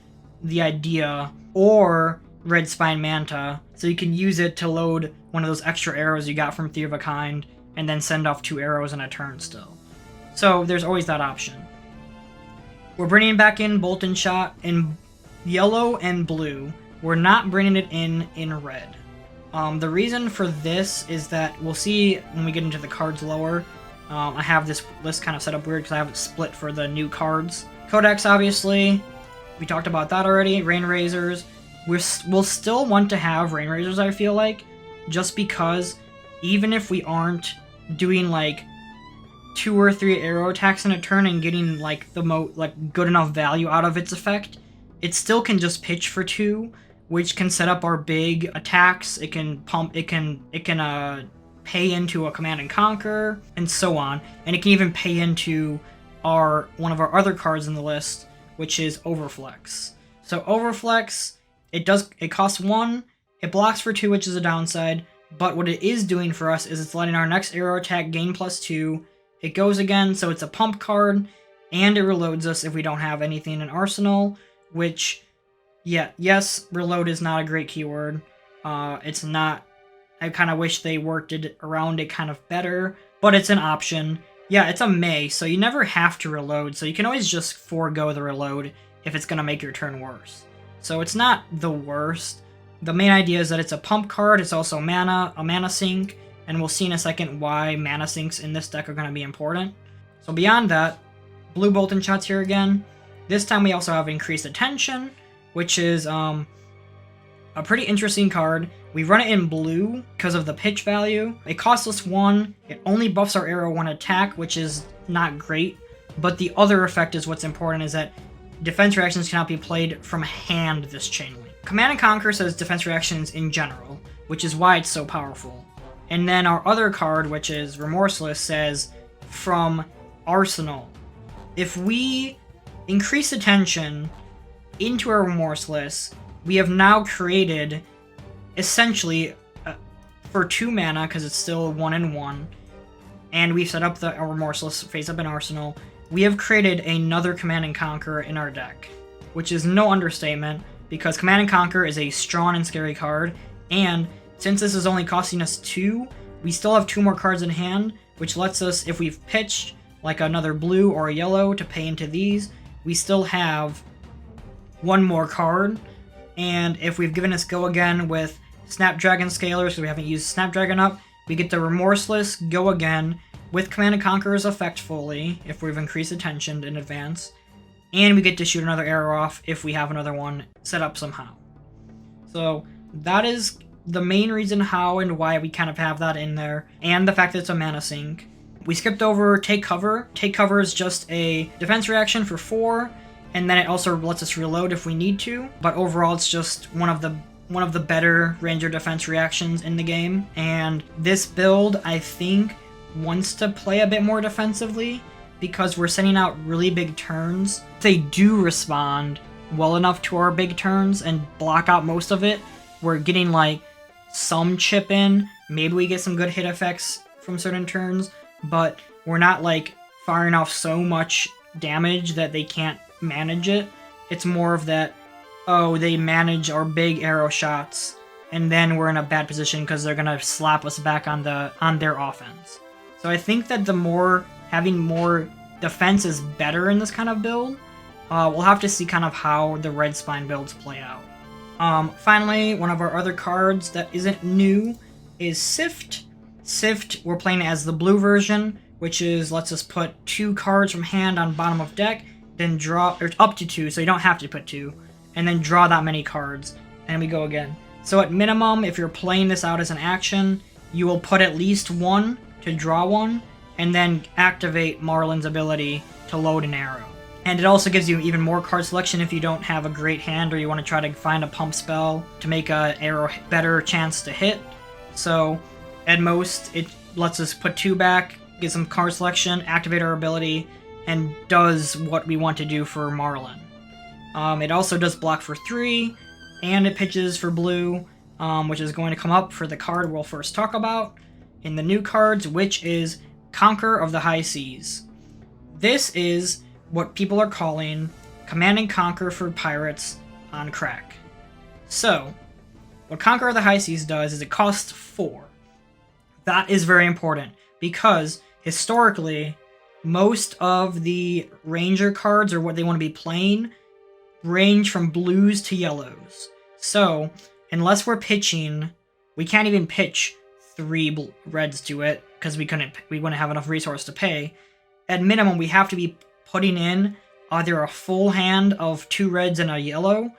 the idea. Or Red Spine Manta, so you can use it to load one of those extra arrows you got from 3 of a kind, and then send off 2 arrows in a turn still. So there's always that option. We're bringing back in Bolt and Shot in yellow and blue. We're not bringing it in red. The reason for this is that we'll see when we get into the cards lower. I have this list kind of set up weird because I have it split for the new cards. Codex, obviously. We talked about that already. Rain Razors. We'll still want to have Rain Razors, I feel like, just because even if we aren't doing like 2 or 3 arrow attacks in a turn and getting like the good enough value out of its effect, it still can just pitch for 2, which can set up our big attacks. It can pump. It can pay into a Command and Conquer and so on, and it can even pay into one of our other cards in the list, which is Overflex. So Overflex, it costs 1, it blocks for 2, which is a downside, but what it is doing for us is it's letting our next arrow attack gain +2. It goes again, so it's a pump card, and it reloads us if we don't have anything in Arsenal, which, yeah, yes, reload is not a great keyword. It's not. I kind of wish they worked it around it kind of better, but it's an option. Yeah, it's a May, so you never have to reload, so you can always just forego the reload if it's going to make your turn worse. So it's not the worst. The main idea is that it's a pump card, it's also a mana sink, and we'll see in a second why mana sinks in this deck are going to be important. So beyond that, blue Bolton shots here again. This time we also have increased attention, which is a pretty interesting card. We run it in blue because of the pitch value. It costs us 1, it only buffs our arrow 1 attack, which is not great, but the other effect is what's important, is that defense reactions cannot be played from hand this chain link. Command and Conquer says defense reactions in general, which is why it's so powerful. And then our other card, which is Remorseless, says from Arsenal. If we increase attention into our Remorseless, we have now created, essentially, for 2 mana, because it's still 1 and 1, and we've set up the Remorseless face up in Arsenal, we have created another Command and Conquer in our deck, which is no understatement, because Command and Conquer is a strong and scary card, and since this is only costing us 2, we still have 2 more cards in hand, which lets us, if we've pitched like another blue or a yellow to pay into these, we still have 1 more card. And if we've given us Go Again with Snapdragon Scalers, because we haven't used Snapdragon up, we get the Remorseless Go Again with Command & Conqueror's effect fully, if we've increased attention in advance. And we get to shoot another arrow off if we have another one set up somehow. So that is the main reason how and why we kind of have that in there, and the fact that it's a mana sink. We skipped over Take Cover. Take Cover is just a defense reaction for 4, and then it also lets us reload if we need to, but overall it's just one of the better Ranger defense reactions in the game. And this build, I think, wants to play a bit more defensively, because we're sending out really big turns. If they do respond well enough to our big turns and block out most of it, we're getting like some chip in, maybe we get some good hit effects from certain turns, but we're not like firing off so much damage that they can't manage it. It's more of that, oh, they manage our big arrow shots, and then we're in a bad position because they're gonna slap us back on their offense. So I think that having more defense is better in this kind of build. We'll have to see kind of how the Red Spine builds play out. Finally, one of our other cards that isn't new is Sift. Sift, we're playing as the blue version, which lets us put 2 cards from hand on bottom of deck, then draw, or up to 2, so you don't have to put 2, and then draw that many cards, and we go again. So at minimum, if you're playing this out as an action, you will put at least 1 to draw 1, and then activate Marlynn's ability to load an arrow. And it also gives you even more card selection if you don't have a great hand or you want to try to find a pump spell to make a arrow better chance to hit. So at most, it lets us put 2 back, get some card selection, activate our ability, and does what we want to do for Marlynn. It also does block for 3, and it pitches for blue, which is going to come up for the card we'll first talk about in the new cards, which is Conqueror of the High Seas. This is what people are calling Command and Conquer for pirates on crack. So, what Conqueror of the High Seas does is it costs 4. That is very important, because historically, most of the Ranger cards, or what they want to be playing, range from blues to yellows. So, unless we're pitching, we can't even pitch 3 reds to it, because we wouldn't have enough resource to pay. At minimum, we have to be putting in either a full hand of 2 reds and a yellow,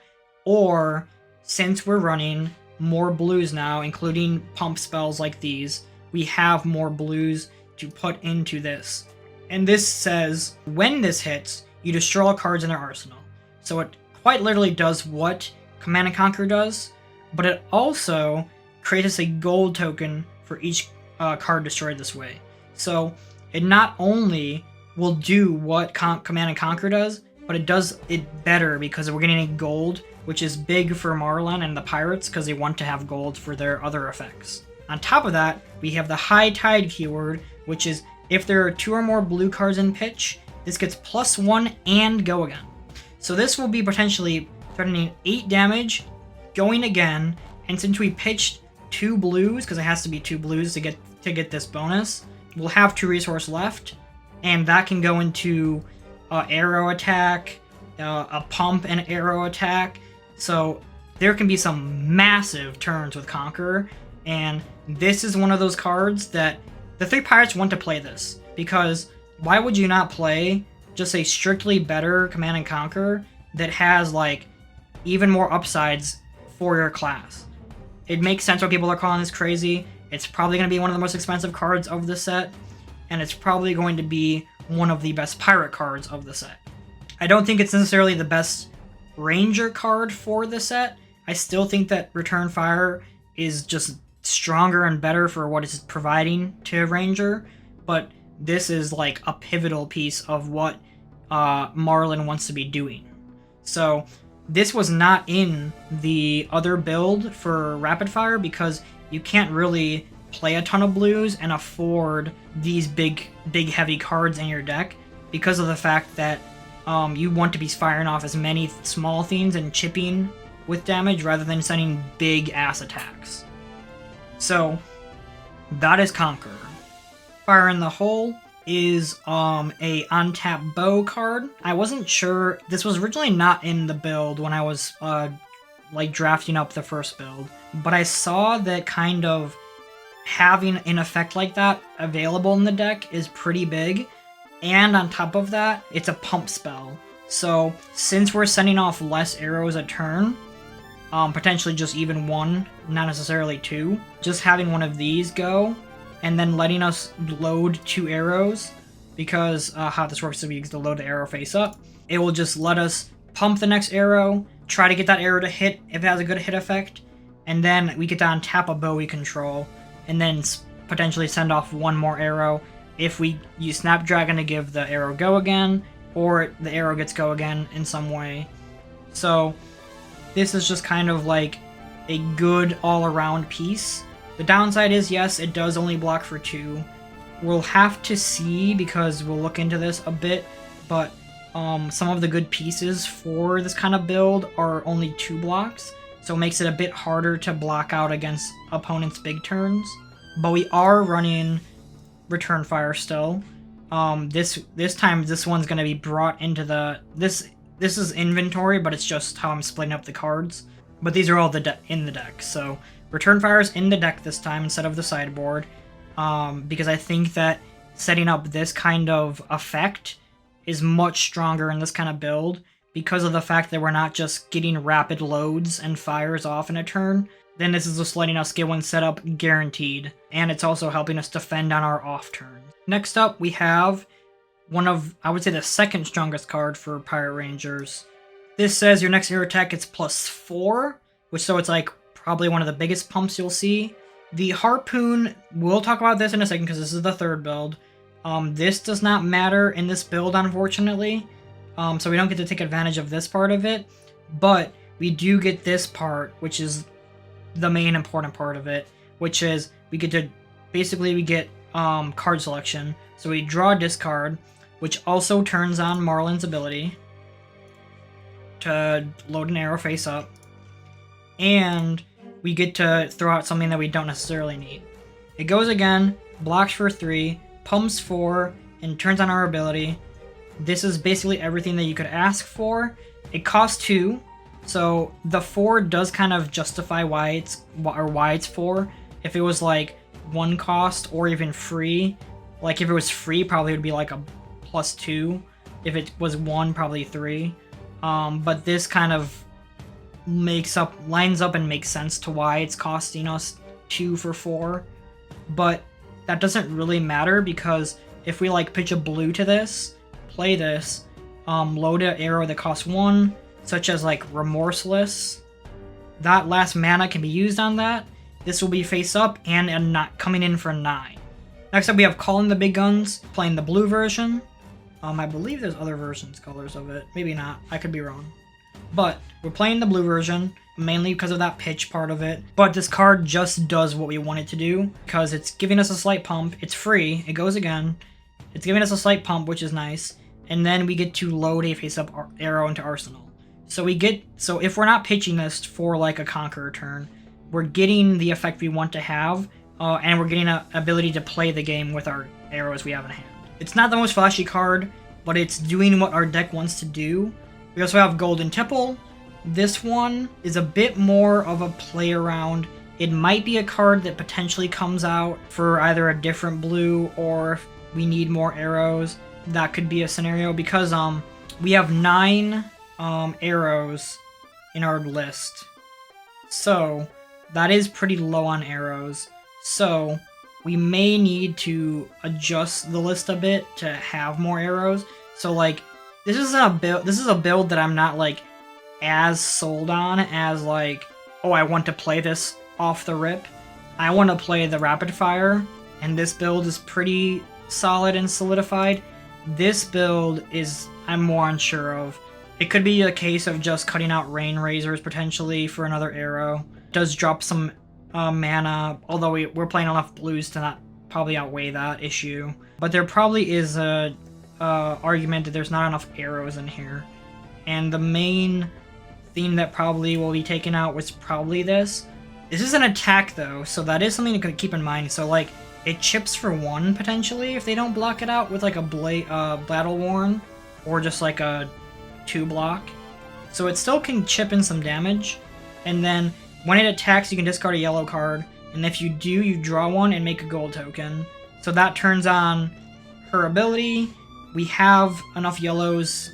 or, since we're running more blues now, including pump spells like these, we have more blues to put into this. And this says, when this hits, you destroy all cards in their arsenal. So it quite literally does what Command & Conquer does, but it also creates us a gold token for each card destroyed this way. So it not only will do what Command and Conquer does, but it does it better because we're getting a gold, which is big for Marlynn and the pirates because they want to have gold for their other effects. On top of that, we have the High Tide keyword, which is if there are 2 or more blue cards in pitch, this gets +1 and go again. So this will be potentially threatening 8 damage, going again, and since we pitched 2 blues, because it has to be 2 blues to get this bonus, we'll have 2 resource left, and that can go into arrow attack, a pump and arrow attack. So there can be some massive turns with Conqueror, and this is one of those cards that the 3 pirates want to play this, because why would you not play just a strictly better Command and Conquer that has like even more upsides for your class? It makes sense why people are calling this crazy. It's probably going to be one of the most expensive cards of the set, and it's probably going to be one of the best pirate cards of the set. I don't think it's necessarily the best ranger card for the set. I still think that Return Fire is just stronger and better for what it's providing to a ranger, but this is like a pivotal piece of what Marlynn wants to be doing. So this was not in the other build for Rapid Fire because you can't really play a ton of blues and afford these big heavy cards in your deck because of the fact that you want to be firing off as many small things and chipping with damage rather than sending big ass attacks. So that is Conqueror. Fire in the Hole is a untap bow card. I wasn't sure, this was originally not in the build when I was like drafting up the first build, but I saw that kind of having an effect like that available in the deck is pretty big, and on top of that, it's a pump spell. So since we're sending off less arrows a turn, potentially just even 1, not necessarily 2, just having one of these go and then letting us load 2 arrows, because how this works is we use to load the arrow face up. It will just let us pump the next arrow, try to get that arrow to hit if it has a good hit effect, and then we get to untap a bow we control, and then potentially send off 1 more arrow if we use Snapdragon to give the arrow go again, or the arrow gets go again in some way. So this is just kind of like a good all-around piece. The downside is, yes, it does only block for 2. We'll have to see, because we'll look into this a bit, but some of the good pieces for this kind of build are only 2 blocks, so it makes it a bit harder to block out against opponents' big turns. But we are running Return Fire still. This time, this one's going to be brought into the... This is inventory, but it's just how I'm splitting up the cards. But these are all in the deck, so Return Fire is in the deck this time instead of the sideboard, because I think that setting up this kind of effect is much stronger in this kind of build because of the fact that we're not just getting rapid loads and fires off in a turn. Then this is just letting us get one set up guaranteed, and it's also helping us defend on our off turns. Next up, we have one of, I would say, the second strongest card for Pirate Rangers. This says your next air attack gets +4, which so it's like probably one of the biggest pumps you'll see. The Harpoon, we'll talk about this in a second because this is the third build. This does not matter in this build, unfortunately, so we don't get to take advantage of this part of it, but we do get this part, which is the main important part of it, which is we get to, basically we get card selection. So we draw a discard, which also turns on Marlynn's ability to load an arrow face up, and we get to throw out something that we don't necessarily need. It goes again, blocks for 3, pumps 4, and turns on our ability. This is basically everything that you could ask for. It costs 2, so the 4 does kind of justify why it's 4. If it was like 1 cost or even free, like if it was free, probably it would be like a +2. If it was 1, probably 3. But this kind of lines up and makes sense to why it's costing us 2 for 4. But that doesn't really matter, because if we like pitch a blue to this, play this, load an arrow that costs 1, such as like Remorseless, that last mana can be used on that. This will be face up and not coming in for 9. Next up, we have Calling the Big Guns, playing the blue version. I believe there's other colors of it. Maybe not. I could be wrong. But we're playing the blue version, mainly because of that pitch part of it. But this card just does what we want it to do, because it's giving us a slight pump. It's free. It goes again. It's giving us a slight pump, which is nice. And then we get to load a face-up arrow into Arsenal. So if we're not pitching this for like a Conqueror turn, we're getting the effect we want to have, and we're getting an ability to play the game with our arrows we have in hand. It's not the most flashy card, but it's doing what our deck wants to do. We also have Golden Tipple. This one is a bit more of a play around. It might be a card that potentially comes out for either a different blue, or if we need more arrows, that could be a scenario, because we have 9 arrows in our list. So that is pretty low on arrows. So we may need to adjust the list a bit to have more arrows. So like this is a build that I'm not like as sold on as like, oh, I want to play this off the rip. I want to play the rapid fire, and this build is pretty solid and solidified. This build is I'm more unsure of. It could be a case of just cutting out Rain Razors potentially for another arrow. It does drop some mana, although we're playing enough blues to not probably outweigh that issue. But there probably is a argument that there's not enough arrows in here. And the main theme that probably will be taken out was probably this. This is an attack though, so that is something to keep in mind. So like, it chips for 1 potentially if they don't block it out with like a Battle Worn, or just like a 2 block. So it still can chip in some damage, and then when it attacks you can discard a yellow card, and if you do, you draw 1 and make a gold token. So that turns on her ability. We have enough yellows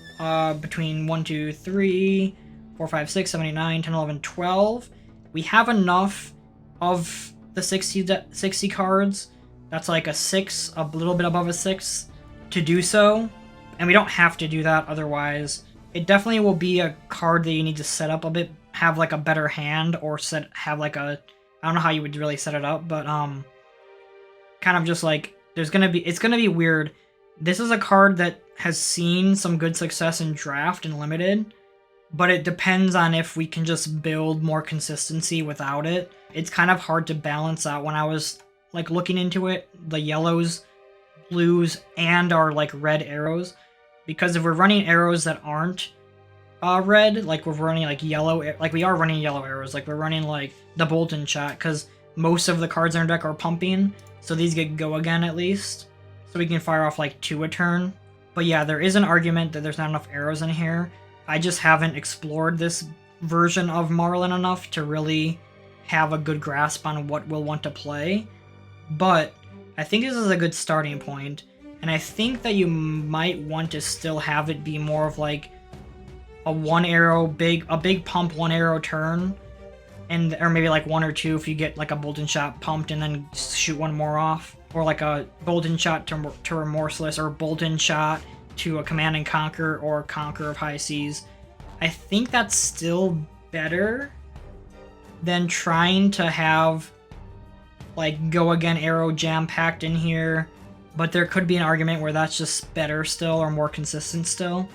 between 1, 2, 3, 4, 5, 6, 7, 8, 9, 10, 11, 12. We have enough of the 60 cards. That's like a 6, a little bit above a 6, to do so. And we don't have to do that otherwise. It definitely will be a card that you need to set up a bit, have like a better hand, or have like a, I don't know how you would really set it up, but kind of just like, it's gonna be weird. This is a card that has seen some good success in draft and limited, but it depends on if we can just build more consistency without it. It's kind of hard to balance out. When I was like looking into it, the yellows, blues, and our like red arrows, because if we're running arrows that aren't red, like we're running like yellow, like we are running yellow arrows, like we're running like the Bolton Shot, because most of the cards in our deck are pumping, so these get go again at least, so we can fire off like 2 a turn. But yeah, there is an argument that there's not enough arrows in here. I just haven't explored this version of Marlynn enough to really have a good grasp on what we'll want to play. But I think this is a good starting point, and I think that you might want to still have it be more of like a big pump 1 arrow turn, and or maybe like 1 or 2 if you get like a Bolton Shot pumped and then shoot 1 more off, or like a Bolton Shot to Remorseless, or Bolton Shot to a Command and Conquer, or Conquer of High Seas. I think that's still better than trying to have like Go Again arrow jam-packed in here, but there could be an argument where that's just better still, or more consistent still.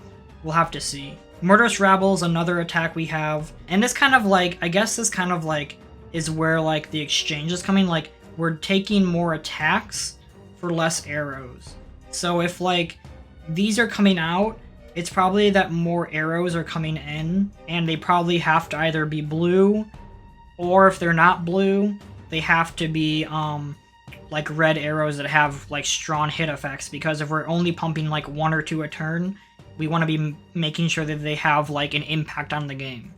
We'll have to see. Murderous Rabble is another attack we have, and this kind of like, I guess this kind of like is where like the exchange is coming. Like, we're taking more attacks for less arrows. So if like these are coming out, it's probably that more arrows are coming in, and they probably have to either be blue, or if they're not blue, they have to be like red arrows that have like strong hit effects, because if we're only pumping like 1 or 2 a turn, we want to be making sure that they have like an impact on the game.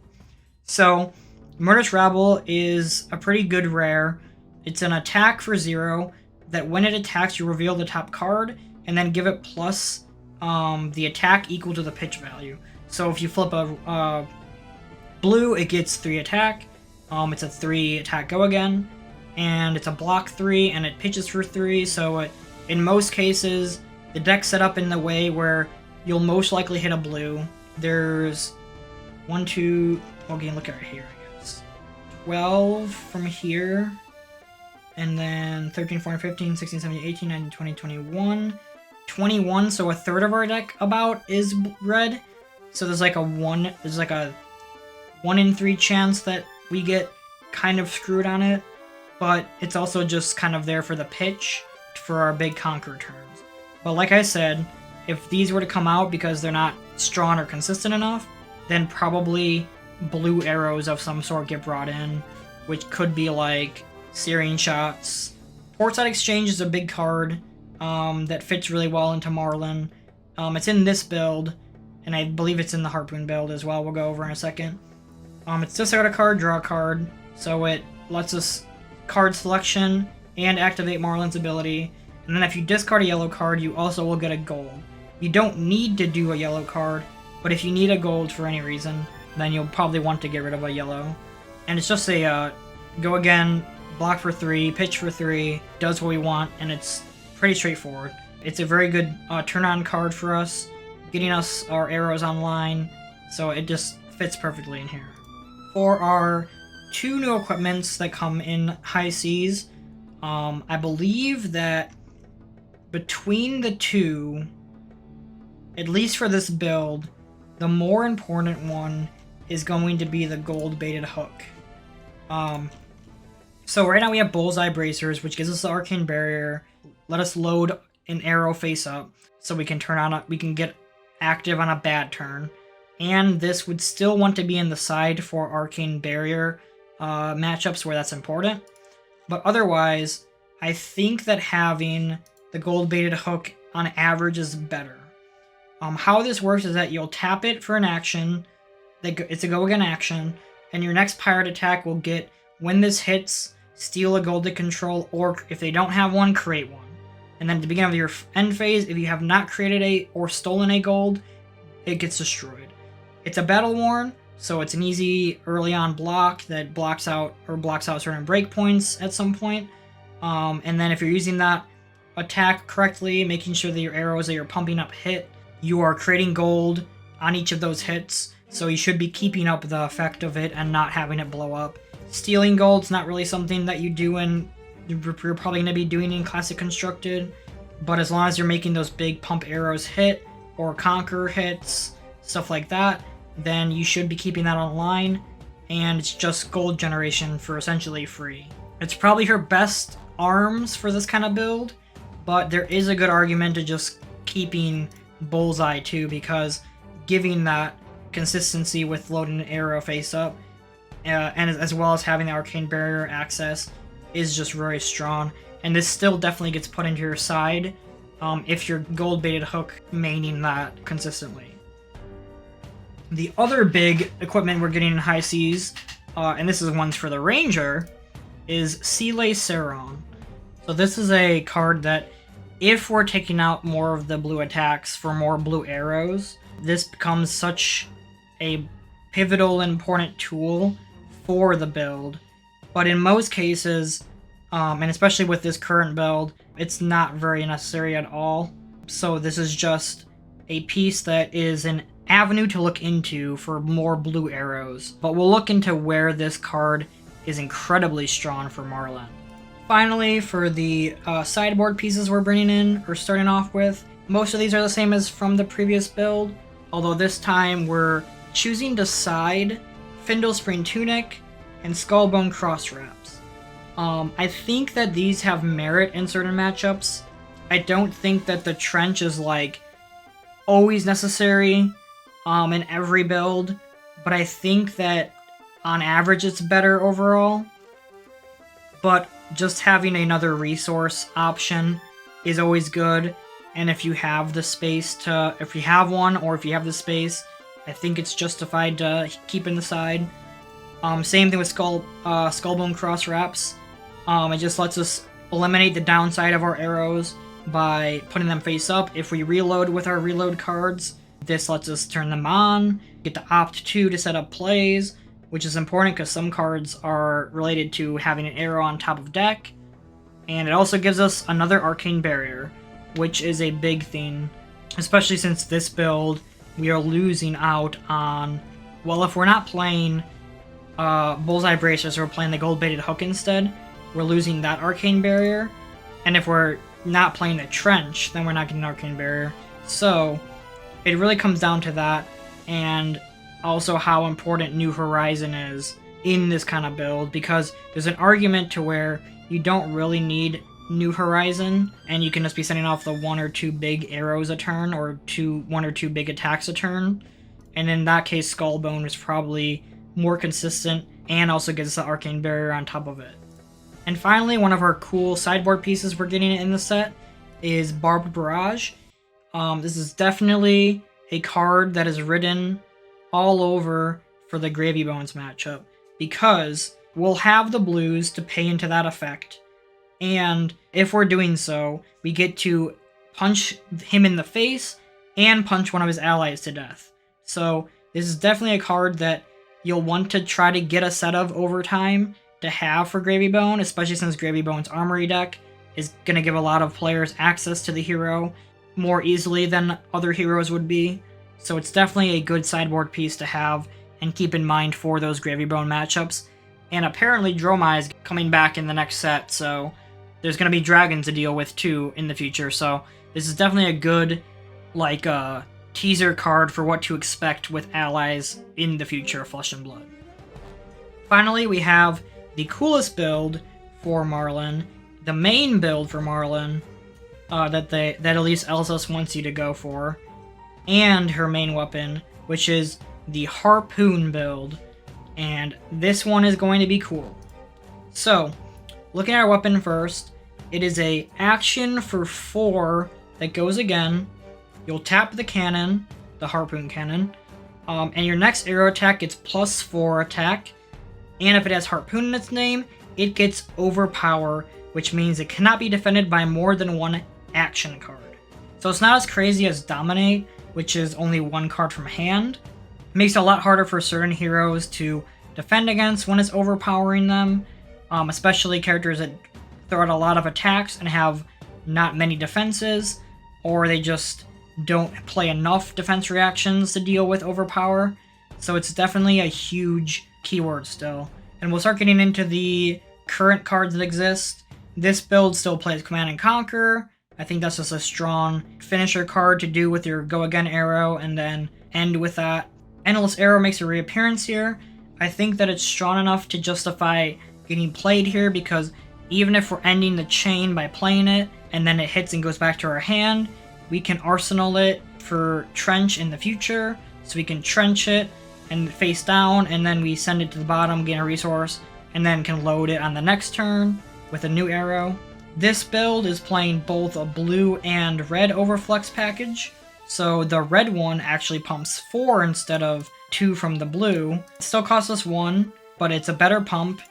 So Murderous Rabble is a pretty good rare. It's an attack for 0 that when it attacks you reveal the top card and then give it plus the attack equal to the pitch value. So if you flip a blue, it gets 3 attack. It's a 3 attack Go Again, and it's a block 3, and it pitches for 3. So in most cases, the deck's set up in the way where you'll most likely hit a blue. There's 1, 2, okay, look at it here, I guess. 12 from here, and then 13, 14, 15, 16, 17, 18, 19, 20, 21, 21, so a third of our deck about is red. So there's like a 1 in 3 chance that we get kind of screwed on it, but it's also just kind of there for the pitch for our big conquer turns. But like I said, if these were to come out because they're not strong or consistent enough, then probably blue arrows of some sort get brought in, which could be like Searing Shots. Portside Exchange is a big card that fits really well into Marlynn. It's in this build, and I believe it's in the Harpoon build as well. We'll go over in a second. It's discard a card, draw a card, so it lets us card selection and activate Marlynn's ability. And then if you discard a yellow card, you also will get a gold. You don't need to do a yellow card, but if you need a gold for any reason, then you'll probably want to get rid of a yellow. And it's just a go again, block for 3, pitch for 3, does what we want, and it's pretty straightforward. It's a very good turn-on card for us, getting us our arrows online, so it just fits perfectly in here. For our 2 new equipments that come in high seas, I believe that between the 2, at least for this build, the more important one is going to be the gold baited hook. So right now we have Bullseye Bracers, which gives us the Arcane Barrier, let us load an arrow face up, so we can get active on a bad turn. And this would still want to be in the side for Arcane Barrier matchups where that's important. But otherwise, I think that having the gold baited hook on average is better. How this works is that you'll tap it for an action, it's a go again action, and your next pirate attack will get, when this hits, steal a gold to control, or if they don't have one, create one. And then at the beginning of your end phase, if you have not created or stolen a gold, it gets destroyed. It's a battle worn, so it's an easy early on block that blocks out certain breakpoints at some point. And then if you're using that attack correctly, making sure that your arrows that you're pumping up hit, you are creating gold on each of those hits, so you should be keeping up the effect of it and not having it blow up. Stealing gold's not really something that you do you're probably going to be doing in Classic Constructed, but as long as you're making those big pump arrows hit, or conquer hits, stuff like that, then you should be keeping that online, and it's just gold generation for essentially free. It's probably her best arms for this kind of build, but there is a good argument to just keeping Bullseye too, because giving that consistency with loading an arrow face up, and as well as having the Arcane Barrier access, is just very strong. And this still definitely gets put into your side if you're gold baited hook maining that consistently. The other big equipment we're getting in high seas, and this is ones for the Ranger, is Sealay Saron. So this is a card that, if we're taking out more of the blue attacks for more blue arrows, this becomes such a pivotal and important tool for the build. But in most cases, and especially with this current build, it's not very necessary at all. So this is just a piece that is an avenue to look into for more blue arrows. But we'll look into where this card is incredibly strong for Marlynn. Finally, for the sideboard pieces we're bringing in, or starting off with, most of these are the same as from the previous build, although this time we're choosing to side Findlespring Tunic and Skullbone Cross Wraps. I think that these have merit in certain matchups. I don't think that the Trench is like always necessary in every build, but I think that on average it's better overall. But just having another resource option is always good, and if you have the space to, if you have one, or if you have the space, I think it's justified to keep in the side. Same thing with Skullbone Cross Wraps. It just lets us eliminate the downside of our arrows by putting them face up. If we reload with our reload cards, this lets us turn them on, get to opt to set up plays, which is important because some cards are related to having an arrow on top of deck. And it also gives us another Arcane Barrier, which is a big thing, especially since this build, we are losing out on, well, if we're not playing Bullseye Bracers, we're playing the gold baited hook instead, we're losing that Arcane Barrier. And if we're not playing the trench, then we're not getting Arcane Barrier. So it really comes down to that, and also how important New Horizon is in this kind of build, because there's an argument to where you don't really need New Horizon, and you can just be sending off the 1 or 2 big arrows a turn, or 1 or 2 big attacks a turn. And in that case, Skullbone is probably more consistent, and also gives us the Arcane Barrier on top of it. And finally, one of our cool sideboard pieces we're getting in the set is Barbed Barrage. This is definitely a card that is written all over for the Gravy Bones matchup, because we'll have the blues to pay into that effect, and if we're doing so, we get to punch him in the face and punch one of his allies to death. So this is definitely a card that you'll want to try to get a set of over time to have for Gravy Bone, especially since Gravy Bone's Armory deck is going to give a lot of players access to the hero more easily than other heroes would be. So it's definitely a good sideboard piece to have and keep in mind for those Gravy Bone matchups. And apparently Dromai is coming back in the next set, so there's going to be dragons to deal with too in the future. So this is definitely a good teaser card for what to expect with allies in the future of Flesh and Blood. Finally, we have the coolest build for Marlynn, the main build for Marlynn that at least Elsos wants you to go for, and her main weapon, which is the Harpoon build, and this one is going to be cool. So, looking at our weapon first, it is a action for 4 that goes again. You'll tap the cannon, the Harpoon cannon, and your next arrow attack gets +4 attack, and if it has Harpoon in its name, it gets Overpower, which means it cannot be defended by more than 1 action card. So it's not as crazy as Dominate, which is only 1 card from hand. It makes it a lot harder for certain heroes to defend against when it's overpowering them, especially characters that throw out a lot of attacks and have not many defenses, or they just don't play enough defense reactions to deal with overpower. So it's definitely a huge keyword still. And we'll start getting into the current cards that exist. This build still plays Command and Conquer. I think that's just a strong finisher card to do with your Go Again arrow and then end with that. Endless Arrow makes a reappearance here. I think that it's strong enough to justify getting played here, because even if we're ending the chain by playing it and then it hits and goes back to our hand, we can arsenal it for Trench in the future. So we can trench it and face down, and then we send it to the bottom, gain a resource, and then can load it on the next turn with a new arrow. This build is playing both a blue and red overflex package. So the red one actually pumps 4 instead of 2 from the blue. It still costs us 1, but it's a better pump,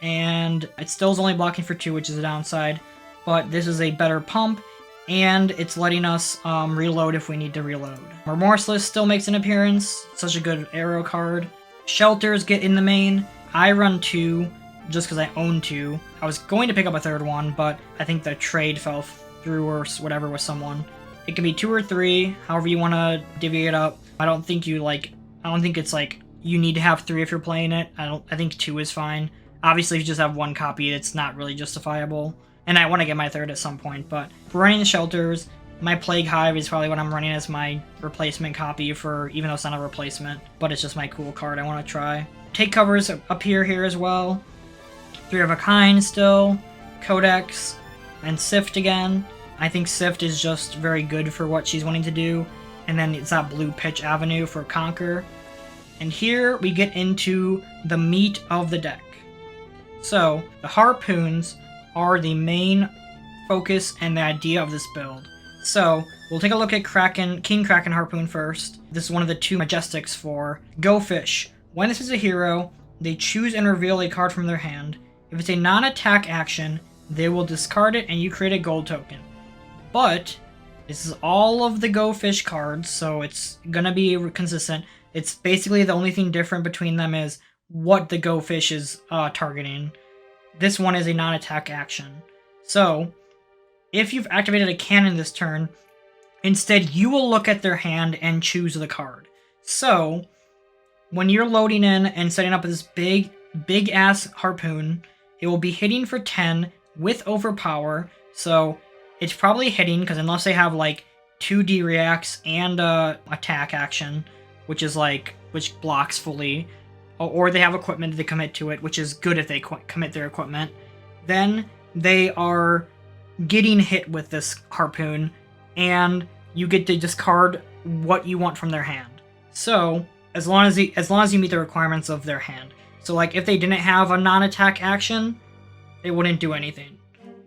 and it still is only blocking for 2, which is a downside. But this is a better pump, and it's letting us reload if we need to reload. Remorseless still makes an appearance. Such a good arrow card. Shelters get in the main. I run 2 just because I own 2. I was going to pick up a 3rd one, but I think the trade fell through or whatever with someone. It can be 2 or 3, however you want to divvy it up. I don't think it's like you need to have 3 if you're playing it. I think 2 is fine. Obviously, if you just have 1 copy, it's not really justifiable. And I want to get my 3rd at some point, but for running the shelters, my Plague Hive is probably what I'm running as my replacement copy for, even though it's not a replacement, but it's just my cool card I want to try. Take covers appear here as well. 3 of a Kind still, Codex, and Sift again. I think Sift is just very good for what she's wanting to do. And then it's that Blue Pitch Avenue for Conquer. And here we get into the meat of the deck. So, the Harpoons are the main focus and the idea of this build. So, we'll take a look at King Kraken Harpoon first. This is one of the 2 Majestics for Go Fish. When this is a hero, they choose and reveal a card from their hand. If it's a non-attack action, they will discard it and you create a gold token. But this is all of the Go Fish cards, so it's gonna be consistent. It's basically the only thing different between them is what the Go Fish is targeting. This one is a non-attack action. So, if you've activated a cannon this turn, instead you will look at their hand and choose the card. So, when you're loading in and setting up this big ass harpoon, it will be hitting for 10 with overpower. So it's probably hitting, because unless they have like 2D reacts and attack action, which blocks fully, or they have equipment that they commit to it, which is good if they commit their equipment, then they are getting hit with this harpoon, and you get to discard what you want from their hand. So as long as you meet the requirements of their hand. So like if they didn't have a non-attack action, it wouldn't do anything.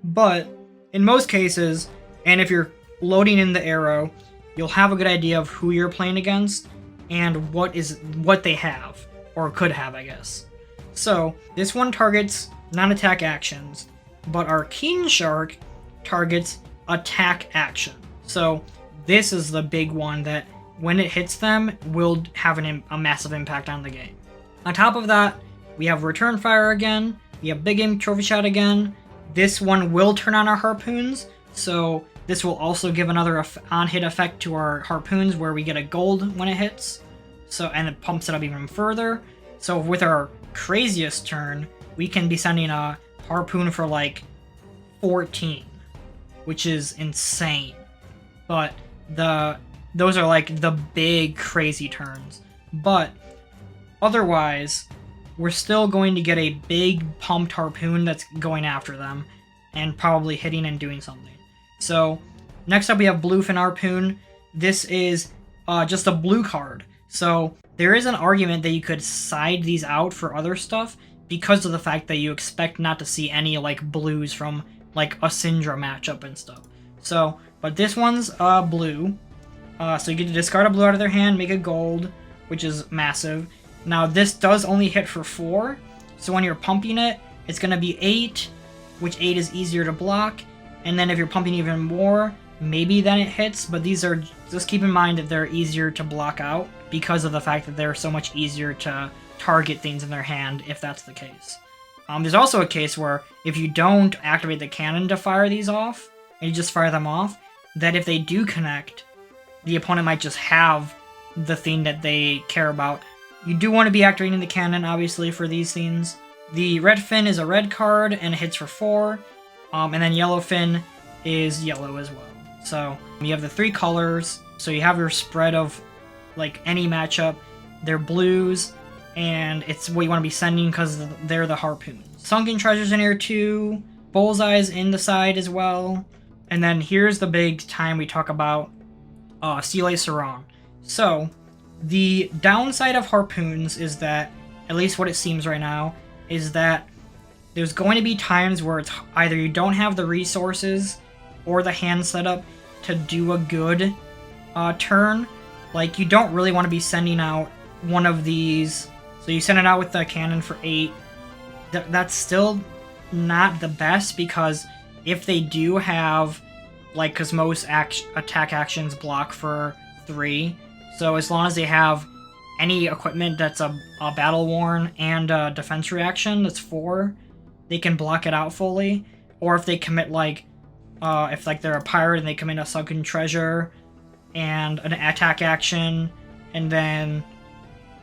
But in most cases, and if you're loading in the arrow, you'll have a good idea of who you're playing against and what they have, or could have, I guess. So this one targets non-attack actions, but our King Shark targets attack action. So this is the big one that when it hits them will have a massive impact on the game. On top of that, we have Return Fire again, we have Big Aim Trophy Shot again. This one will turn on our harpoons, so this will also give another on-hit effect to our harpoons where we get a gold when it hits. And it pumps it up even further. So with our craziest turn, we can be sending a harpoon for like 14, which is insane. But those are like the big crazy turns. But otherwise, we're still going to get a big pumped harpoon that's going after them and probably hitting and doing something. So next up we have Bluefin Harpoon. This is just a blue card. So there is an argument that you could side these out for other stuff because of the fact that you expect not to see any like blues from like a Syndra matchup and stuff. So, but this one's blue. So you get to discard a blue out of their hand, make a gold, which is massive. Now this does only hit for 4, so when you're pumping it, it's going to be 8, which 8 is easier to block, and then if you're pumping even more, maybe then it hits, but these are, just keep in mind that they're easier to block out because of the fact that they're so much easier to target things in their hand if that's the case. There's also a case where if you don't activate the cannon to fire these off, and you just fire them off, that if they do connect, the opponent might just have the thing that they care about. You do want to be activating the cannon, obviously, for these things. The red fin is a red card, and it hits for 4. And then yellow fin is yellow as well. So you have the 3 colors, so you have your spread of like any matchup. They're blues, and it's what you want to be sending because they're the harpoons. Sunken Treasure's in here too. Bullseye's in the side as well. And then here's the big time we talk about Sealay Saron. So the downside of harpoons is that, at least what it seems right now, is that there's going to be times where it's either you don't have the resources or the hand setup to do a good turn. Like, you don't really want to be sending out one of these. So you send it out with the cannon for 8. That's still not the best, because if they do have, like, because most attack actions block for 3. So as long as they have any equipment that's a battle worn and a defense reaction that's 4, they can block it out fully. Or if they commit like, if like they're a pirate and they commit a Sunken Treasure and an attack action, and then,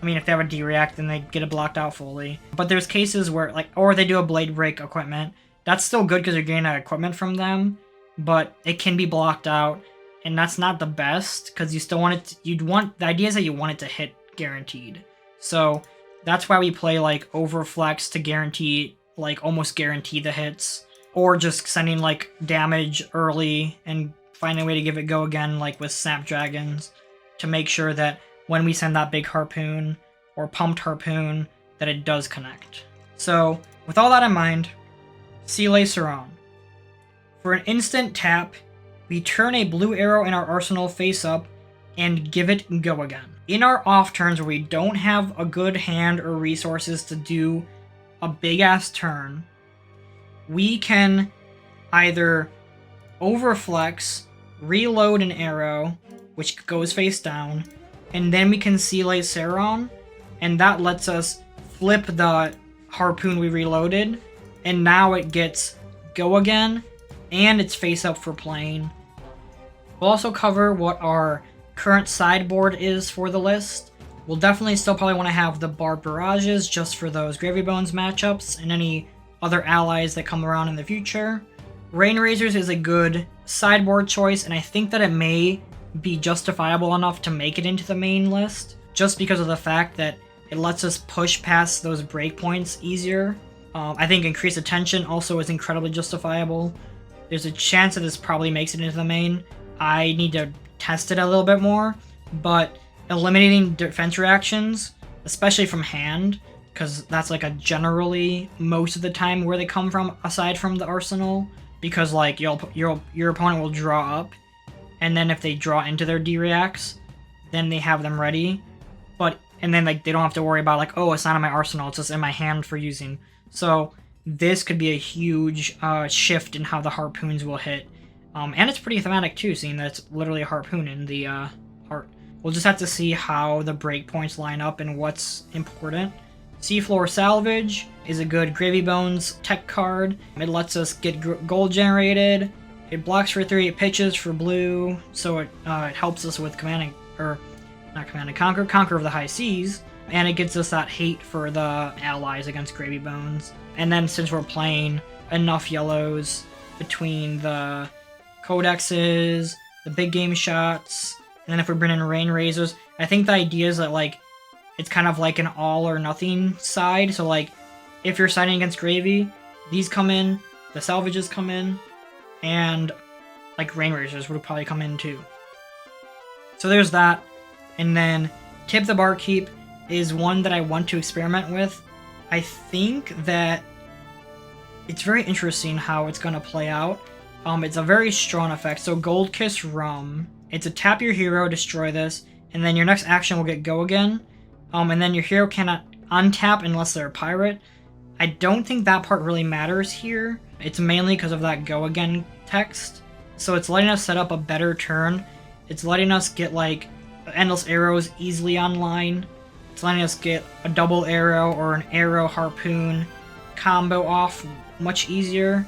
I mean, if they have a D-react, then they get it blocked out fully. But there's cases where, like, or they do a blade break equipment. That's still good because you're getting that equipment from them, but it can be blocked out. And that's not the best, because you still want it to, the idea is that you want it to hit guaranteed. So that's why we play like Overflex to guarantee, like almost guarantee the hits, or just sending like damage early and finding a way to give it go again, like with Snapdragons, to make sure that when we send that big harpoon or pumped harpoon, that it does connect. So with all that in mind, Sealay Saron. For an instant tap, we turn a blue arrow in our arsenal face up and give it go again. In our off turns where we don't have a good hand or resources to do a big ass turn, we can either overflex, reload an arrow, which goes face down, and then we can Sealay Saron, and that lets us flip the harpoon we reloaded, and now it gets go again, and it's face up for playing. We'll also cover what our current sideboard is for the list. We'll definitely still probably want to have the Barbed Barrages just for those Gravy Bones matchups and any other allies that come around in the future. Rain Razors is a good sideboard choice, and I think that it may be justifiable enough to make it into the main list, just because of the fact that it lets us push past those breakpoints easier. I think Increased Attention also is incredibly justifiable. There's a chance that this probably makes it into the main. I need to test it a little bit more, but eliminating defense reactions, especially from hand, because that's like a generally most of the time where they come from, aside from the arsenal, because like your opponent will draw up, and then if they draw into their D-reacts, then they have them ready, and then like they don't have to worry about like, oh, it's not in my arsenal, it's just in my hand for using. So this could be a huge shift in how the harpoons will hit. And it's pretty thematic too, seeing that it's literally a harpoon in the heart. We'll just have to see how the breakpoints line up and what's important. Seafloor Salvage is a good Gravy Bones tech card. It lets us get gold generated. It blocks for 3, it pitches for blue, so it helps us with Conquer of the High Seas, and it gets us that hate for the allies against Gravy Bones. And then since we're playing enough yellows between the codexes, the big game shots, and then if we bring in Rain Razors, I think the idea is that like it's kind of like an all or nothing side. So like if you're siding against Gravy, these come in, the salvages come in, and like Rain Razors would probably come in too. So there's that. And then Tip the Barkeep is one that I want to experiment with. I think that it's very interesting how it's going to play out. It's a very strong effect. So Gold Kiss Rum, it's a tap your hero, destroy this, and then your next action will get go again. And then your hero cannot untap unless they're a pirate. I don't think that part really matters here. It's mainly because of that go again text. So it's letting us set up a better turn. It's letting us get like endless arrows easily online. It's letting us get a double arrow or an arrow harpoon combo off much easier,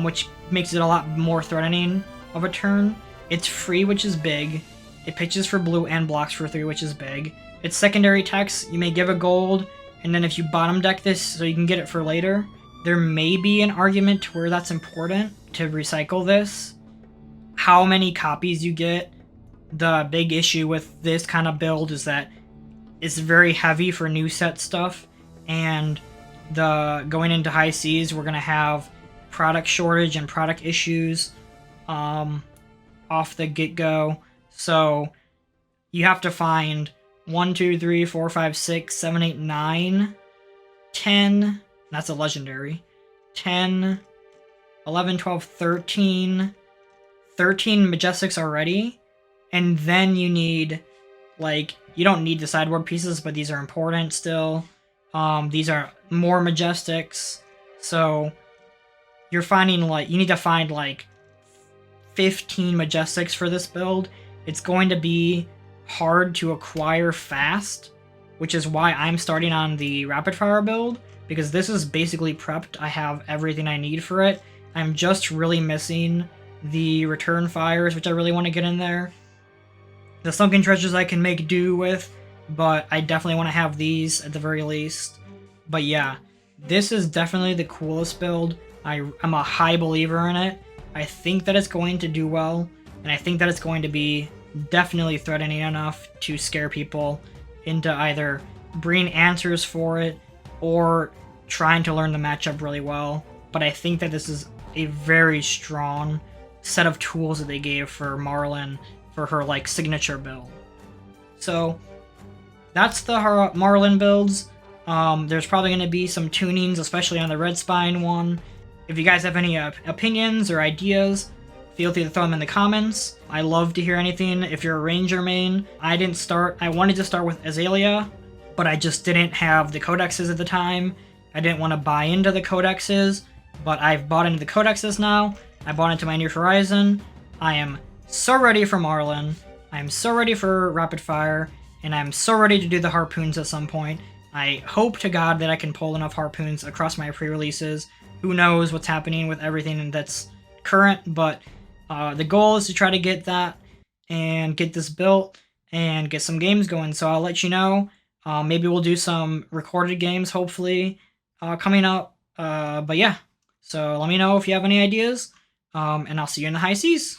which makes it a lot more threatening of a turn. It's free, which is big. It pitches for blue and blocks for 3, which is big. It's secondary text. You may give a gold, and then if you bottom deck this so you can get it for later, there may be an argument to where that's important to recycle this. How many copies you get, the big issue with this kind of build is that it's very heavy for new set stuff, and going into high seas, we're going to have product shortage and product issues off the get-go. So you have to find 1, 2, 3, 4, 5, 6, 7, 8, 9, 10. That's a legendary. 10, 11, 12, 13. 13 Majestics already. And then you need, like, you don't need the sideboard pieces, but these are important still. These are more Majestics. So you're finding, like, you need to find, like, 15 Majestics for this build. It's going to be hard to acquire fast, which is why I'm starting on the rapid fire build, because this is basically prepped. I have everything I need for it. I'm just really missing the return fires, which I really want to get in there. The sunken treasures I can make do with, but I definitely want to have these at the very least. But yeah, this is definitely the coolest build. I'm a high believer in it. I think that it's going to do well, and I think that it's going to be definitely threatening enough to scare people into either bringing answers for it or trying to learn the matchup really well. But I think that this is a very strong set of tools that they gave for Marlynn for her like signature build. So that's the Marlynn builds. There's probably going to be some tunings, especially on the Red Spine one. If you guys have any opinions or ideas, feel free to throw them in the comments. I love to hear anything. If you're a Ranger main, I wanted to start with Azalea, but I just didn't have the codexes at the time. I didn't want to buy into the codexes, but I've bought into the codexes now. I bought into my New Horizon. I am so ready for Marlynn. I am so ready for Rapid Fire, and I'm so ready to do the harpoons at some point. I hope to God that I can pull enough harpoons across my pre-releases. Who knows what's happening with everything that's current, but the goal is to try to get that and get this built and get some games going. So I'll let you know. Maybe we'll do some recorded games, hopefully, coming up. But yeah, so let me know if you have any ideas. And I'll see you in the high seas.